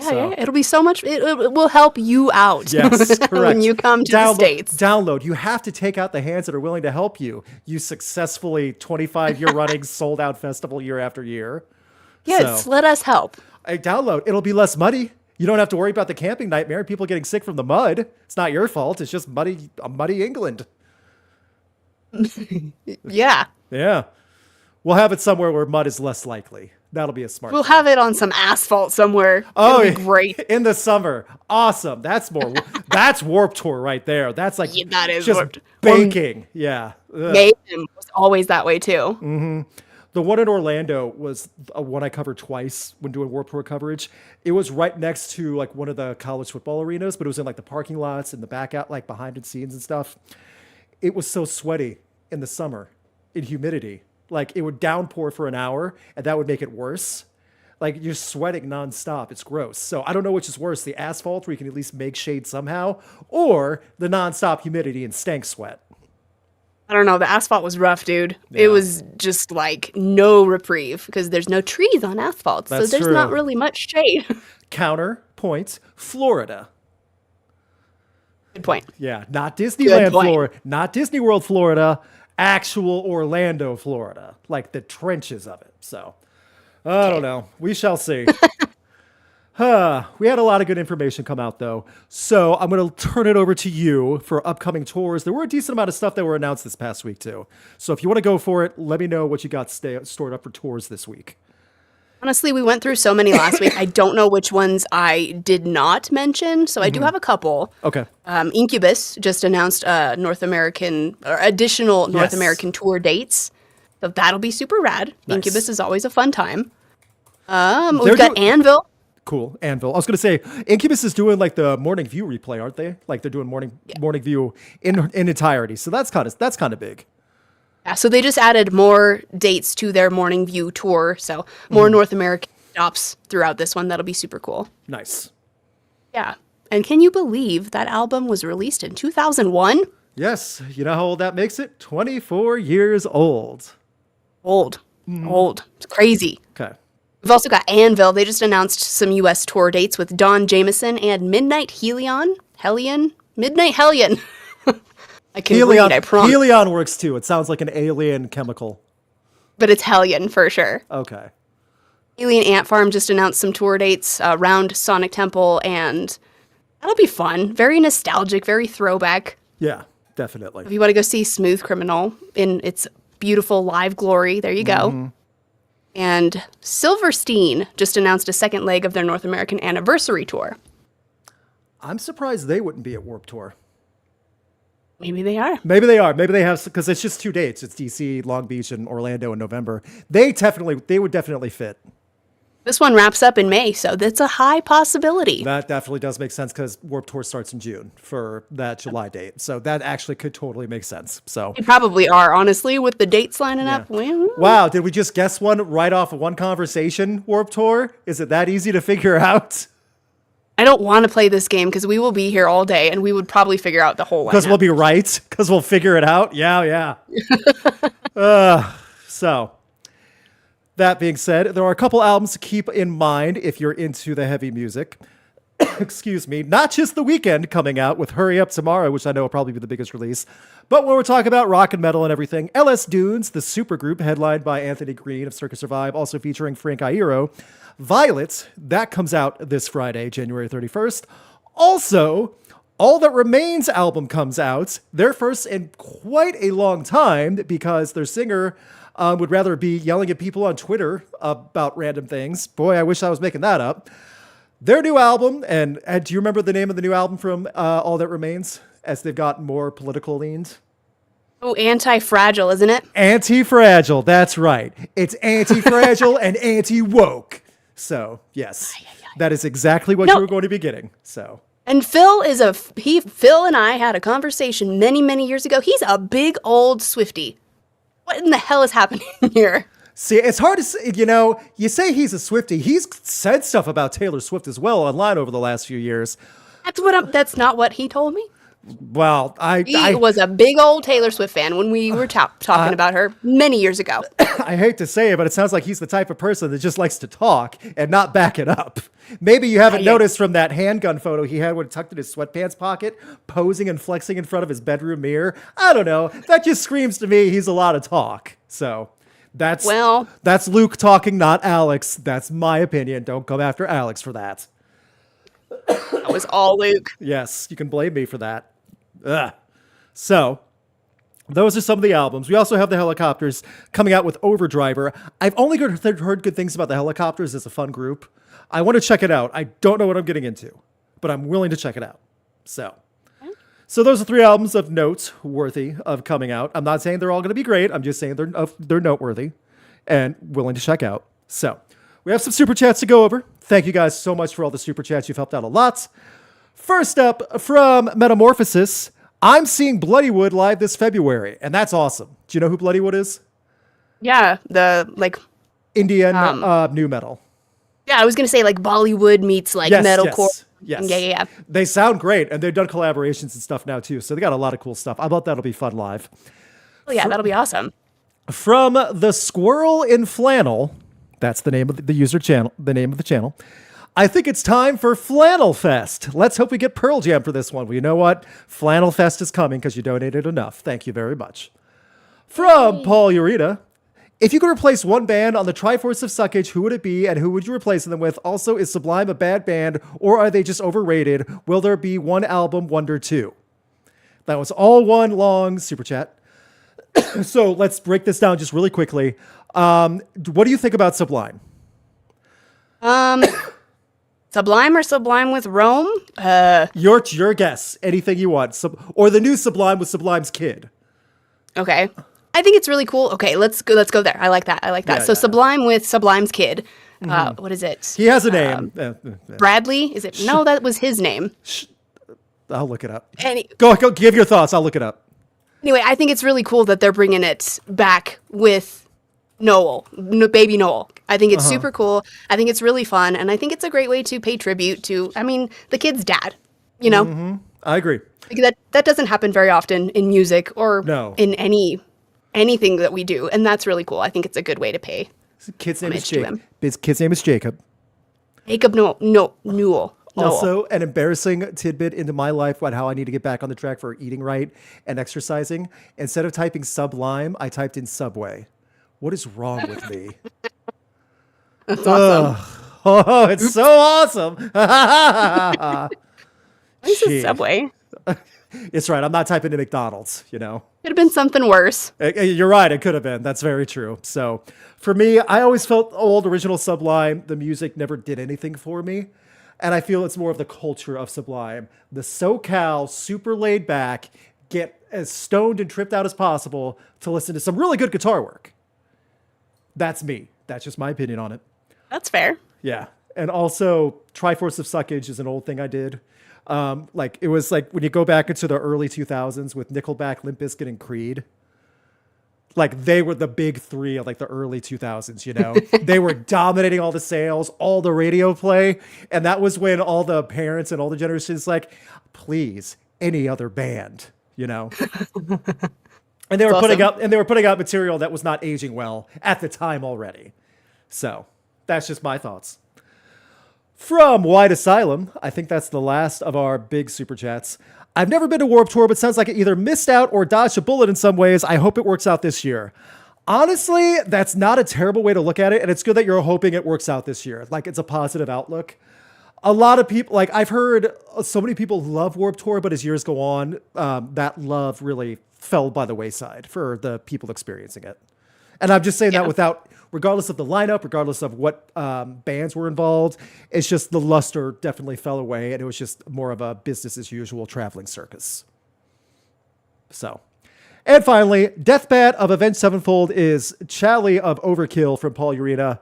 Yeah, it'll be so much. It will help you out. Yes, correct. When you come to the States. Download. You have to take out the hands that are willing to help you. You successfully 25-year running sold out festival year after year. Yes, let us help. Download. It'll be less muddy. You don't have to worry about the camping nightmare and people getting sick from the mud. It's not your fault. It's just muddy England. Yeah. Yeah. We'll have it somewhere where mud is less likely. That'll be a smart We'll have it on some asphalt somewhere. Oh, it'll be great. In the summer. Awesome. That's Warped Tour right there. That's like that is just warped. baking. Yeah. Mayhem was always that way too. Mm-hmm. The one in Orlando was one I covered twice when doing Warped Tour coverage. It was right next to like one of the college football arenas, but it was in like the parking lots and the back out, like behind the scenes and stuff. It was so sweaty in the summer in humidity. Like it would downpour for an hour and that would make it worse. Like you're sweating nonstop. It's gross. So I don't know which is worse, the asphalt where you can at least make shade somehow, or the nonstop humidity and stank sweat. I don't know. The asphalt was rough, dude. Yeah. It was just like no reprieve because there's no trees on asphalt. That's so there's true. not really much shade. Counterpoint, Florida. Good point. Yeah, not Disneyland, Florida, not Disney World, Florida, actual Orlando, Florida, like the trenches of it. So, I don't know. We shall see. We had a lot of good information come out, though. So I'm going to turn it over to you for upcoming tours. There were a decent amount of stuff that were announced this past week, too. So if you want to go for it, let me know what you got stored up for tours this week. Honestly, we went through so many last week. I don't know which ones I did not mention. So I do have a couple. Okay. Incubus just announced additional North American tour dates. So that'll be super rad. Nice. Incubus is always a fun time. We've got Anvil. Cool. Anvil. I was going to say, Incubus is doing like the Morning View replay, aren't they? Like they're doing Morning View in entirety. So that's kind of big. Yeah, so they just added more dates to their Morning View tour. So more North American stops throughout this one. That'll be super cool. Nice. Yeah. And can you believe that album was released in 2001? Yes. You know how old that makes it? 24 years old. Old. It's crazy. Okay. We've also got Anvil. They just announced some U.S. tour dates with Don Jameson and Midnight Hellion. Midnight Hellion. I can read, I promise. Helion works too. It sounds like an alien chemical. But it's Hellion for sure. Okay. Alien Ant Farm just announced some tour dates around Sonic Temple, and that'll be fun. Very nostalgic, very throwback. Yeah, definitely. If you want to go see Smooth Criminal in its beautiful live glory, there you go. And Silverstein just announced a second leg of their North American anniversary tour. I'm surprised they wouldn't be at Warped Tour. Maybe they are. Maybe they are. Maybe they have, because it's just 2 dates. It's DC, Long Beach, and Orlando in November. They would definitely fit. This one wraps up in May, so that's a high possibility. That definitely does make sense because Warped Tour starts in June for that July date. So that actually could totally make sense. So they probably are, honestly, with the dates lining up. Wow, did we just guess one right off of one conversation, Warped Tour? Is it that easy to figure out? I don't want to play this game because we will be here all day and we would probably figure out the whole lineup. Because we'll be right? Because we'll figure it out? Yeah. So, that being said, there are a couple albums to keep in mind if you're into the heavy music. Excuse me. Not just The Weeknd coming out with Hurry Up Tomorrow, which I know will probably be the biggest release. But when we're talking about rock and metal and everything, LS Dunes, the supergroup headlined by Anthony Green of Circa Survive, also featuring Frank Iero. Violet, that comes out this Friday, January 31st. Also, All That Remains album comes out, their first in quite a long time, because their singer would rather be yelling at people on Twitter about random things. Boy, I wish I was making that up. Their new album, and do you remember the name of the new album from All That Remains, as they've gotten more political leaned? Oh, Anti-Fragile, isn't it? Anti-Fragile, that's right. It's anti-fragile and anti-woke. So, yes, that is exactly what you were going to be getting. So, and Phil and I had a conversation many, many years ago. He's a big old Swiftie. What in the hell is happening here? See, it's hard to say, you say he's a Swiftie. He's said stuff about Taylor Swift as well online over the last few years. That's not what he told me. Well, He was a big old Taylor Swift fan when we were talking about her many years ago. I hate to say it, but it sounds like he's the type of person that just likes to talk and not back it up. Maybe you haven't noticed from that handgun photo he had when tucked in his sweatpants pocket, posing and flexing in front of his bedroom mirror. I don't know. That just screams to me he's a lot of talk. So that's Luke talking, not Alex. That's my opinion. Don't come after Alex for that. That was all Luke. Yes, you can blame me for that. Ugh. So, those are some of the albums. We also have the Helicopters coming out with Overdriver. I've only heard good things about the Helicopters as a fun group. I want to check it out. I don't know what I'm getting into, but I'm willing to check it out. So those are 3 albums of note worthy of coming out. I'm not saying they're all going to be great. I'm just saying they're noteworthy and willing to check out. So, we have some super chats to go over. Thank you guys so much for all the super chats. You've helped out a lot. First up from Metamorphosis, I'm seeing Bloodywood live this February, and that's awesome. Do you know who Bloodywood is? Yeah, Indian new metal. Yeah, I was gonna say Bollywood meets metalcore. Yes. Yeah. They sound great, and they've done collaborations and stuff now too. So they got a lot of cool stuff. I bet that'll be fun live. Oh yeah, that'll be awesome. From the Squirrel in Flannel, that's the name of the user channel, the name of the channel. I think it's time for Flannel Fest. Let's hope we get Pearl Jam for this one. Well, you know what? Flannel Fest is coming because you donated enough. Thank you very much. From Paul Urita, if you could replace one band on the Triforce of Suckage, who would it be and who would you replace them with? Also, is Sublime a bad band or are they just overrated? Will there be one album wonder too? That was all one long super chat. So let's break this down just really quickly. What do you think about Sublime? Sublime or Sublime with Rome? Your guess. Anything you want. Or the new Sublime with Sublime's kid. Okay. I think it's really cool. Okay, let's go there. I like that. Yeah, so Sublime with Sublime's kid. What is it? He has a name. Bradley? Is it? No, that was his name. I'll look it up. Go give your thoughts. I'll look it up. Anyway, I think it's really cool that they're bringing it back with baby Noel. I think it's super cool. I think it's really fun. And I think it's a great way to pay tribute to, the kid's dad, you know? Mm-hmm. I agree. That doesn't happen very often in music or in anything that we do. And that's really cool. I think it's a good way to pay His kid's name is Jacob. His kid's name is Jacob. Jacob Newell. Also, an embarrassing tidbit into my life about how I need to get back on the track for eating right and exercising. Instead of typing Sublime, I typed in Subway. What is wrong with me? That's awesome. Oh, it's so awesome. Why is it Subway? It's right. I'm not typing in McDonald's, Could have been something worse. You're right. It could have been. That's very true. So for me, I always felt old original Sublime. The music never did anything for me. And I feel it's more of the culture of Sublime. The SoCal, super laid back, get as stoned and tripped out as possible to listen to some really good guitar work. That's me. That's just my opinion on it. That's fair. Yeah. And also, Triforce of Suckage is an old thing I did. It was like when you go back into the early 2000s with Nickelback, Limp Bizkit, and Creed. They were the big three of the early 2000s, They were dominating all the sales, all the radio play. And that was when all the parents and all the generations please, any other band, And they were putting out material that was not aging well at the time already. So that's just my thoughts. From White Asylum, I think that's the last of our big super chats. I've never been to Warped Tour, but sounds like it either missed out or dodged a bullet in some ways. I hope it works out this year. Honestly, that's not a terrible way to look at it, and it's good that you're hoping it works out this year. It's a positive outlook. A lot of people, I've heard so many people love Warped Tour, but as years go on, that love really fell by the wayside for the people experiencing it. And I'm just saying that regardless of the lineup, regardless of what bands were involved, it's just the luster definitely fell away, and it was just more of a business as usual traveling circus. So, and finally, Deathbat of Avenged Sevenfold is Charlie of Overkill from Paul Urena.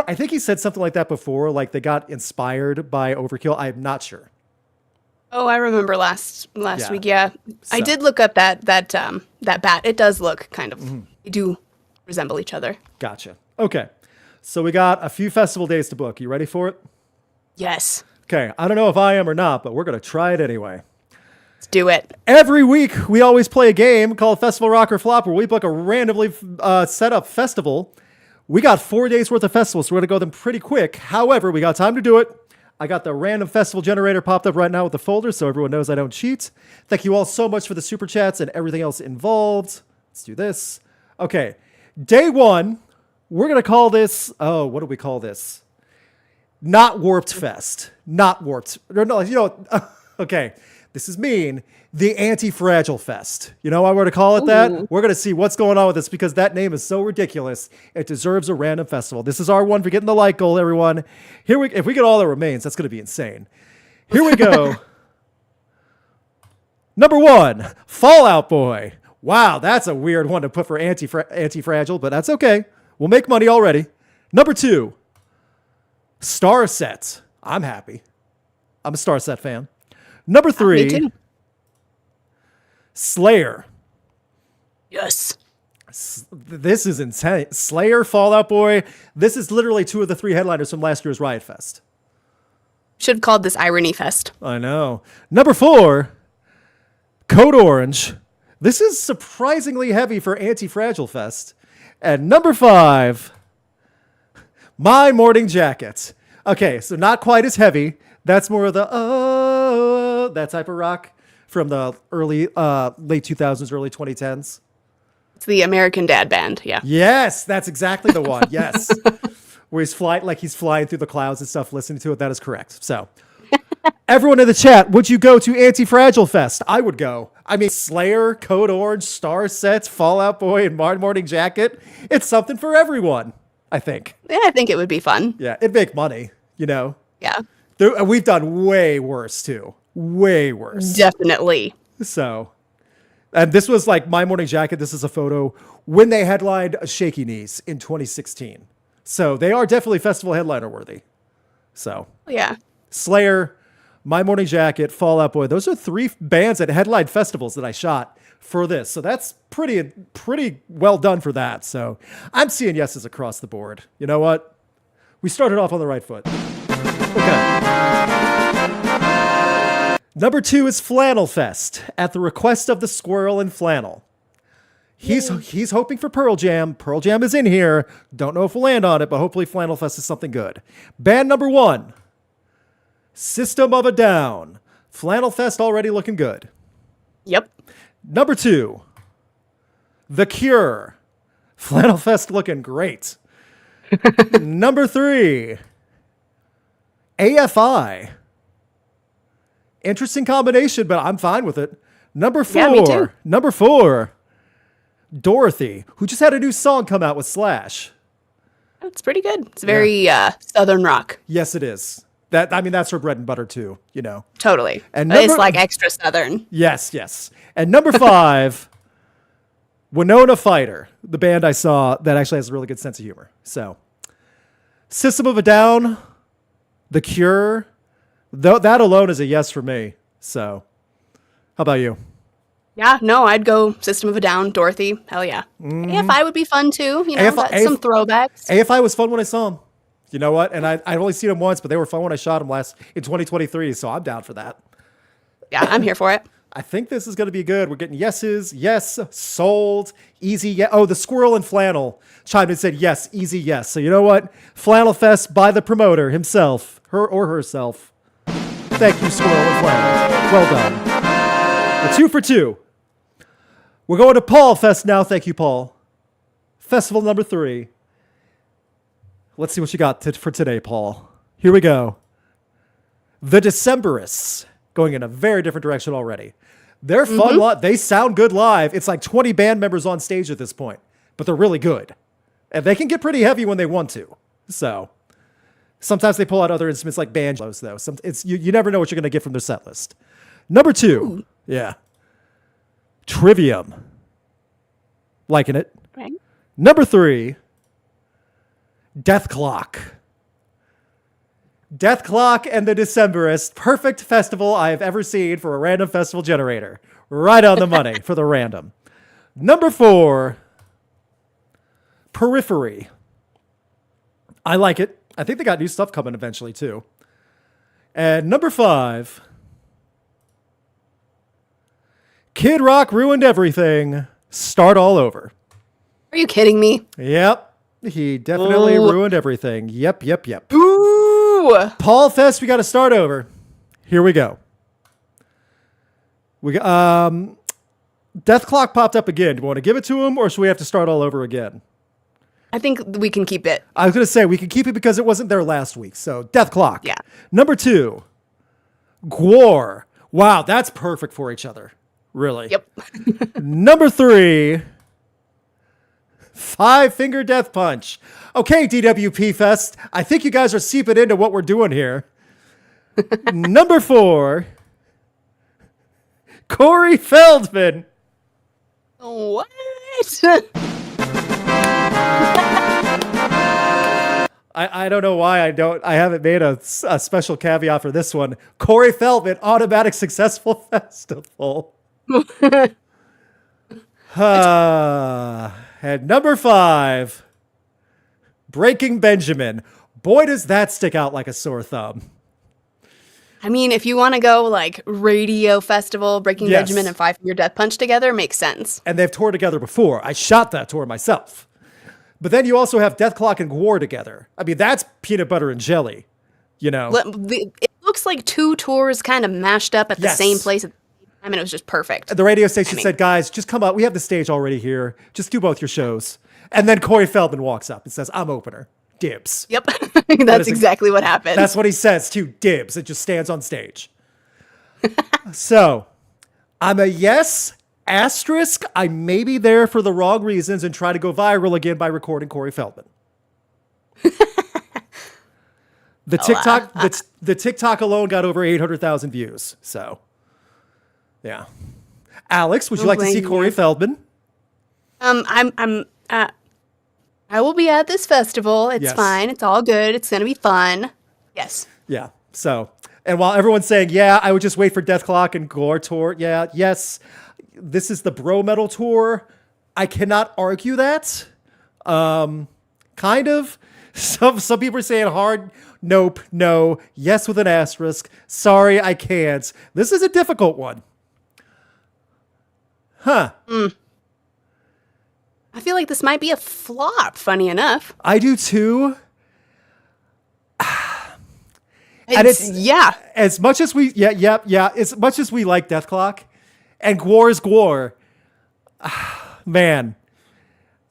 I think he said something like that before, they got inspired by Overkill. I'm not sure. Oh, I remember last week. Yeah, so. I did look up that bat. It does look kind of. They do resemble each other. Gotcha. Okay. So we got a few festival days to book. You ready for it? Yes. Okay. I don't know if I am or not, but we're going to try it anyway. Let's do it. Every week, we always play a game called Festival Rock or Flop where we book a randomly set up festival. We got 4 days worth of festivals, so we're going to go them pretty quick. However, we got time to do it. I got the random festival generator popped up right now with the folder, so everyone knows I don't cheat. Thank you all so much for the super chats and everything else involved. Let's do this. Okay. Day one, we're going to call this, what do we call this? Not Warped Fest. Not Warped. No, okay. This is mean. The Anti-Fragile Fest. You know why we're going to call it that? We're going to see what's going on with this because that name is so ridiculous. It deserves a random festival. This is our one for getting the like goal, everyone. If we get all that remains, that's going to be insane. Here we go. Number 1, Fall Out Boy. Wow, that's a weird one to put for Anti-Fragile, but that's okay. We'll make money already. Number 2, Starset. I'm happy. I'm a Starset fan. Number 3, me too. Slayer. Yes. This is insane. Slayer, Fall Out Boy. This is literally 2 of the 3 headliners from last year's Riot Fest. Should have called this Irony Fest. I know. Number 4, Code Orange. This is surprisingly heavy for Anti-Fragile Fest. And number 5, My Morning Jacket. Okay, so not quite as heavy. That's more of the that type of rock from the late 2000s, early 2010s. It's the American Dad Band, yeah. Yes, that's exactly the one. Yes. Where he's flying through the clouds and stuff, listening to it. That is correct. So, everyone in the chat, would you go to Anti-Fragile Fest? I would go. I mean, Slayer, Code Orange, Starset, Fall Out Boy, and My Morning Jacket. It's something for everyone, I think. Yeah, I think it would be fun. Yeah, it'd make money, you know? Yeah. We've done way worse, too. Way worse. Definitely. So, and this was like My Morning Jacket. This is a photo when they headlined Shaky Knees in 2016. So they are definitely festival headliner worthy. So yeah, Slayer, My Morning Jacket, Fall Out Boy. Those are 3 bands at headline festivals that I shot for this. So that's pretty well done for that. So I'm seeing yeses across the board. You know what? We started off on the right foot. Okay. Number 2 is Flannel Fest at the request of the Squirrel in Flannel. He's hoping for Pearl Jam. Pearl Jam is in here. Don't know if we'll land on it, but hopefully Flannel Fest is something good. Band number 1, System of a Down. Flannel Fest already looking good. Yep. Number 2, The Cure. Flannel Fest looking great. Number 3, AFI. Interesting combination, but I'm fine with it. Number 4. Yeah, me too. Number 4, Dorothy, who just had a new song come out with Slash. It's pretty good. It's very Southern rock. Yes, it is. That's her bread and butter too, you know. Totally. And it's like extra Southern. Yes. And number 5, Winona Fighter, the band I saw that actually has a really good sense of humor. So, System of a Down, The Cure, that alone is a yes for me. So, how about you? Yeah, no, I'd go System of a Down, Dorothy. Hell yeah. AFI would be fun too. You know, some throwbacks. AFI was fun when I saw them. You know what? And I'd only seen them once, but they were fun when I shot them in 2023. So I'm down for that. Yeah, I'm here for it. I think this is going to be good. We're getting yeses. Yes, sold. Easy. Yeah. Oh, the Squirrel and Flannel chimed in and said yes, easy yes. So you know what? Flannel Fest by the promoter himself, her or herself. Thank you, Squirrel and Flannel. Well done. We're 2 for 2. We're going to Paul Fest now. Thank you, Paul. Festival number 3. Let's see what you got for today, Paul. Here we go. The Decemberists, going in a very different direction already. They're fun. They sound good live. It's like 20 band members on stage at this point, but they're really good. And they can get pretty heavy when they want to. So sometimes they pull out other instruments like banjos, though. You never know what you're going to get from their set list. Number 2. Yeah. Trivium. Liking it. Right. Number 3, Death Clock. Death Clock and the Decemberists. Perfect festival I have ever seen for a random festival generator. Right on the money for the random. Number 4, Periphery. I like it. I think they got new stuff coming eventually, too. And number 5, Kid Rock ruined everything. Start all over. Are you kidding me? Yep. He definitely ruined everything. Yep. Ooh. Paul Fest, we got to start over. Here we go. We Death Clock popped up again. Do you want to give it to him, or should we have to start all over again? I think we can keep it. I was going to say we can keep it because it wasn't there last week. So Death Clock. Yeah. Number 2, Gwar. Wow, that's perfect for each other. Really. Yep. Number 3, Five Finger Death Punch. Okay, DWP Fest. I think you guys are seeping into what we're doing here. Number 4, Corey Feldman. What? I don't know why I haven't made a special caveat for this one. Corey Feldman, automatic successful festival. And number 5, Breaking Benjamin. Boy, does that stick out like a sore thumb. I mean, if you want to go like radio festival, Breaking Benjamin and Five Finger Death Punch together, makes sense. And they've toured together before. I shot that tour myself. But then you also have Death Clock and Gwar together. I mean, that's peanut butter and jelly, you know? It looks like 2 tours kind of mashed up at the same place at the same time, and it was just perfect. The radio station said, guys, just come up. We have the stage already here. Just do both your shows. And then Corey Feldman walks up and says, I'm opener. Dibs. Yep. That's exactly what happened. That's what he says, too. Dibs. It just stands on stage. So, I'm a yes. Asterisk, I may be there for the wrong reasons and try to go viral again by recording Corey Feldman. The TikTok alone got over 800,000 views. So, yeah. Alex, would you like to see Corey Feldman? I will be at this festival. It's fine. It's all good. It's gonna be fun. Yes. Yeah. So, and while everyone's saying, yeah, I would just wait for Death Clock and Gwar tour. Yeah. Yes. This is the bro metal tour. I cannot argue that. Kind of. Some people are saying hard. Nope. No. Yes with an asterisk. Sorry, I can't. This is a difficult one. Huh. I feel like this might be a flop, funny enough. I do too. And it's as much as we as much as we like Death Clock and Gwar is Gwar, man,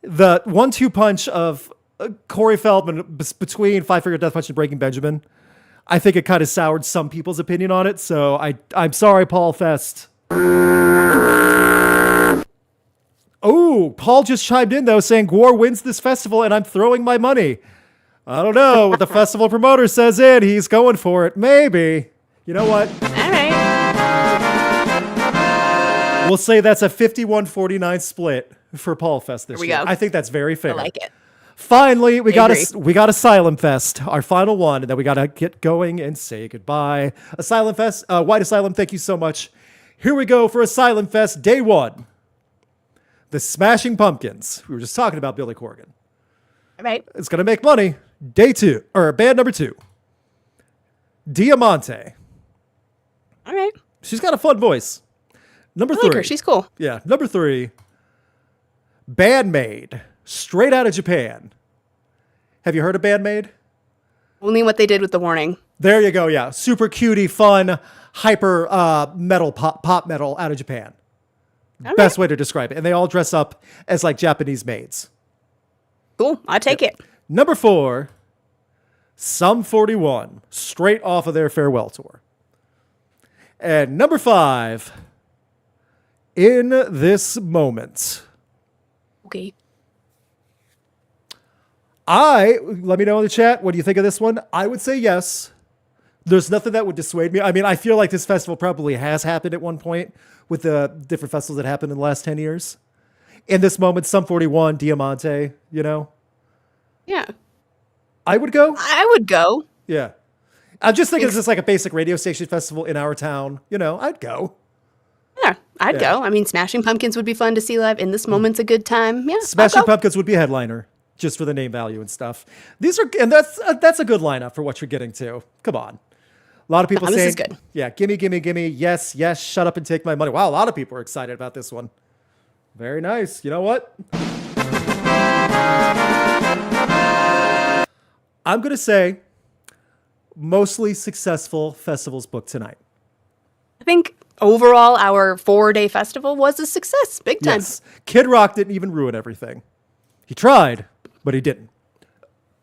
the 1-2 punch of Corey Feldman between Five Finger Death Punch and Breaking Benjamin, I think it kind of soured some people's opinion on it. So I'm sorry, Paul Fest. Oh, Paul just chimed in, though, saying Gwar wins this festival and I'm throwing my money. I don't know what the festival promoter says he's going for it. Maybe. You know what? All right. We'll say that's a 51-49 split for Paul Fest this year. Go. I think that's very fair. I like it. Finally, we got Asylum Fest, our final one, and then we got to get going and say goodbye. Asylum Fest, White Asylum, thank you so much. Here we go for Asylum Fest, day 1. The Smashing Pumpkins. We were just talking about Billy Corgan. All right. It's going to make money. Day 2, or band number 2. Diamante. All right. She's got a fun voice. Number 3. Like her. She's cool. Yeah. Number 3. Bandmate. Straight out of Japan. Have you heard of Bandmate? Only what they did with the warning. There you go. Yeah. Super cutie, fun, hyper metal, pop metal out of Japan. Best way to describe it. And they all dress up as like Japanese maids. Cool. I take it. Number 4, Sum 41, straight off of their farewell tour. And number 5, In This Moment. Okay. Let me know in the chat, what do you think of this one? I would say yes. There's nothing that would dissuade me. I mean, I feel like this festival probably has happened at one point with the different festivals that happened in the last 10 years. In This Moment, Sum 41, Diamante, you know? Yeah. I would go. Yeah. I'm just thinking this is like a basic radio station festival in our town. You know, I'd go. Yeah, I'd go. I mean, Smashing Pumpkins would be fun to see live. In This Moment's a good time. Yeah. Smashing Pumpkins would be a headliner. just for the name value and stuff. And that's a good lineup for what you're getting to. Come on. A lot of people saying, this is good. Yeah, gimme. Yes, shut up and take my money. Wow, a lot of people are excited about this one. Very nice. You know what? I'm going to say mostly successful festivals booked tonight. I think overall our 4-day festival was a success. Big time. Yes. Kid Rock didn't even ruin everything. He tried, but he didn't.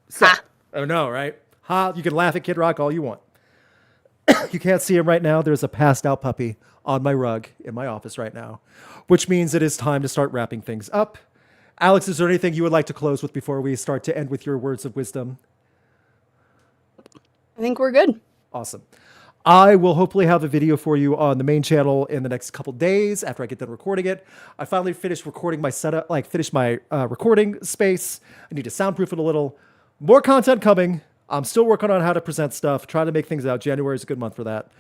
So, I know, right? You can laugh at Kid Rock all you want. You can't see him right now. There's a passed out puppy on my rug in my office right now, which means it is time to start wrapping things up. Alex, is there anything you would like to close with before we start to end with your words of wisdom? I think we're good. Awesome. I will hopefully have a video for you on the main channel in the next couple days after I get done recording it. I finally finished recording my setup, finished my recording space. I need to soundproof it a little. More content coming. I'm still working on how to present stuff, trying to make things out. January is a good month for that.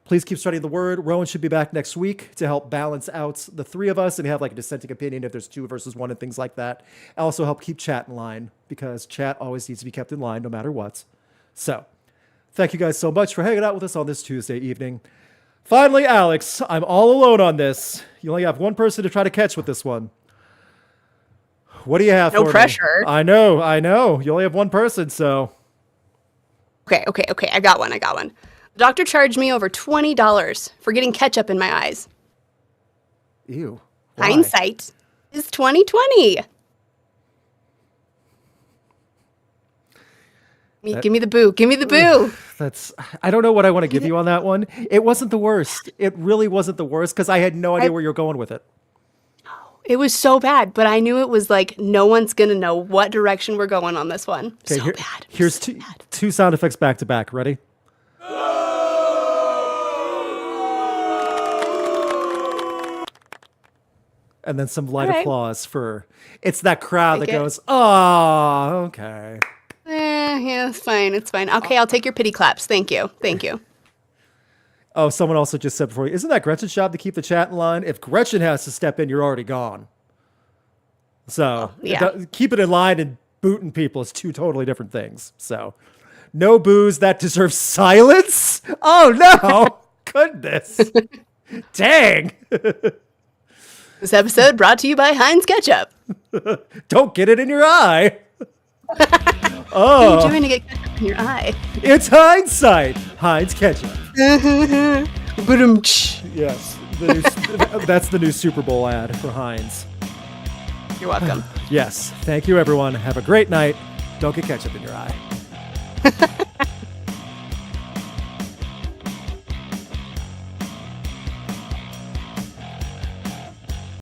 Please keep studying the word. Rowan should be back next week to help balance out the three of us and have like a dissenting opinion if there's 2 versus 1 and things like that. Also help keep chat in line because chat always needs to be kept in line no matter what. So thank you guys so much for hanging out with us on this Tuesday evening. Finally, Alex, I'm all alone on this. You only have one person to try to catch with this one. What do you have for me? No pressure. I know. You only have one person, so... Okay. I got one. The doctor charged me over $20 for getting ketchup in my eyes. Ew. Why? Hindsight is 2020. Give me the boo. I don't know what I want to give you on that one. It wasn't the worst. It really wasn't the worst because I had no idea where you're going with it. It was so bad, but I knew it was like no one's going to know what direction we're going on this one. Okay, bad. Here's two sound effects back to back. Ready? And then some light applause for... It's that crowd that goes, oh, okay. Yeah, it's fine. Okay, I'll take your pity claps. Thank you. Oh, someone also just said before, isn't that Gretchen's job to keep the chat in line? If Gretchen has to step in, you're already gone. So keep it in line and booting people is 2 totally different things. So no boos that deserve silence. Oh, no. Goodness. Dang. This episode brought to you by Heinz Ketchup. Don't get it in your eye. What are you doing to get ketchup in your eye? It's hindsight. Heinz Ketchup. Yes. That's the new Super Bowl ad for Heinz. You're welcome. Yes. Thank you, everyone. Have a great night. Don't get ketchup in your eye.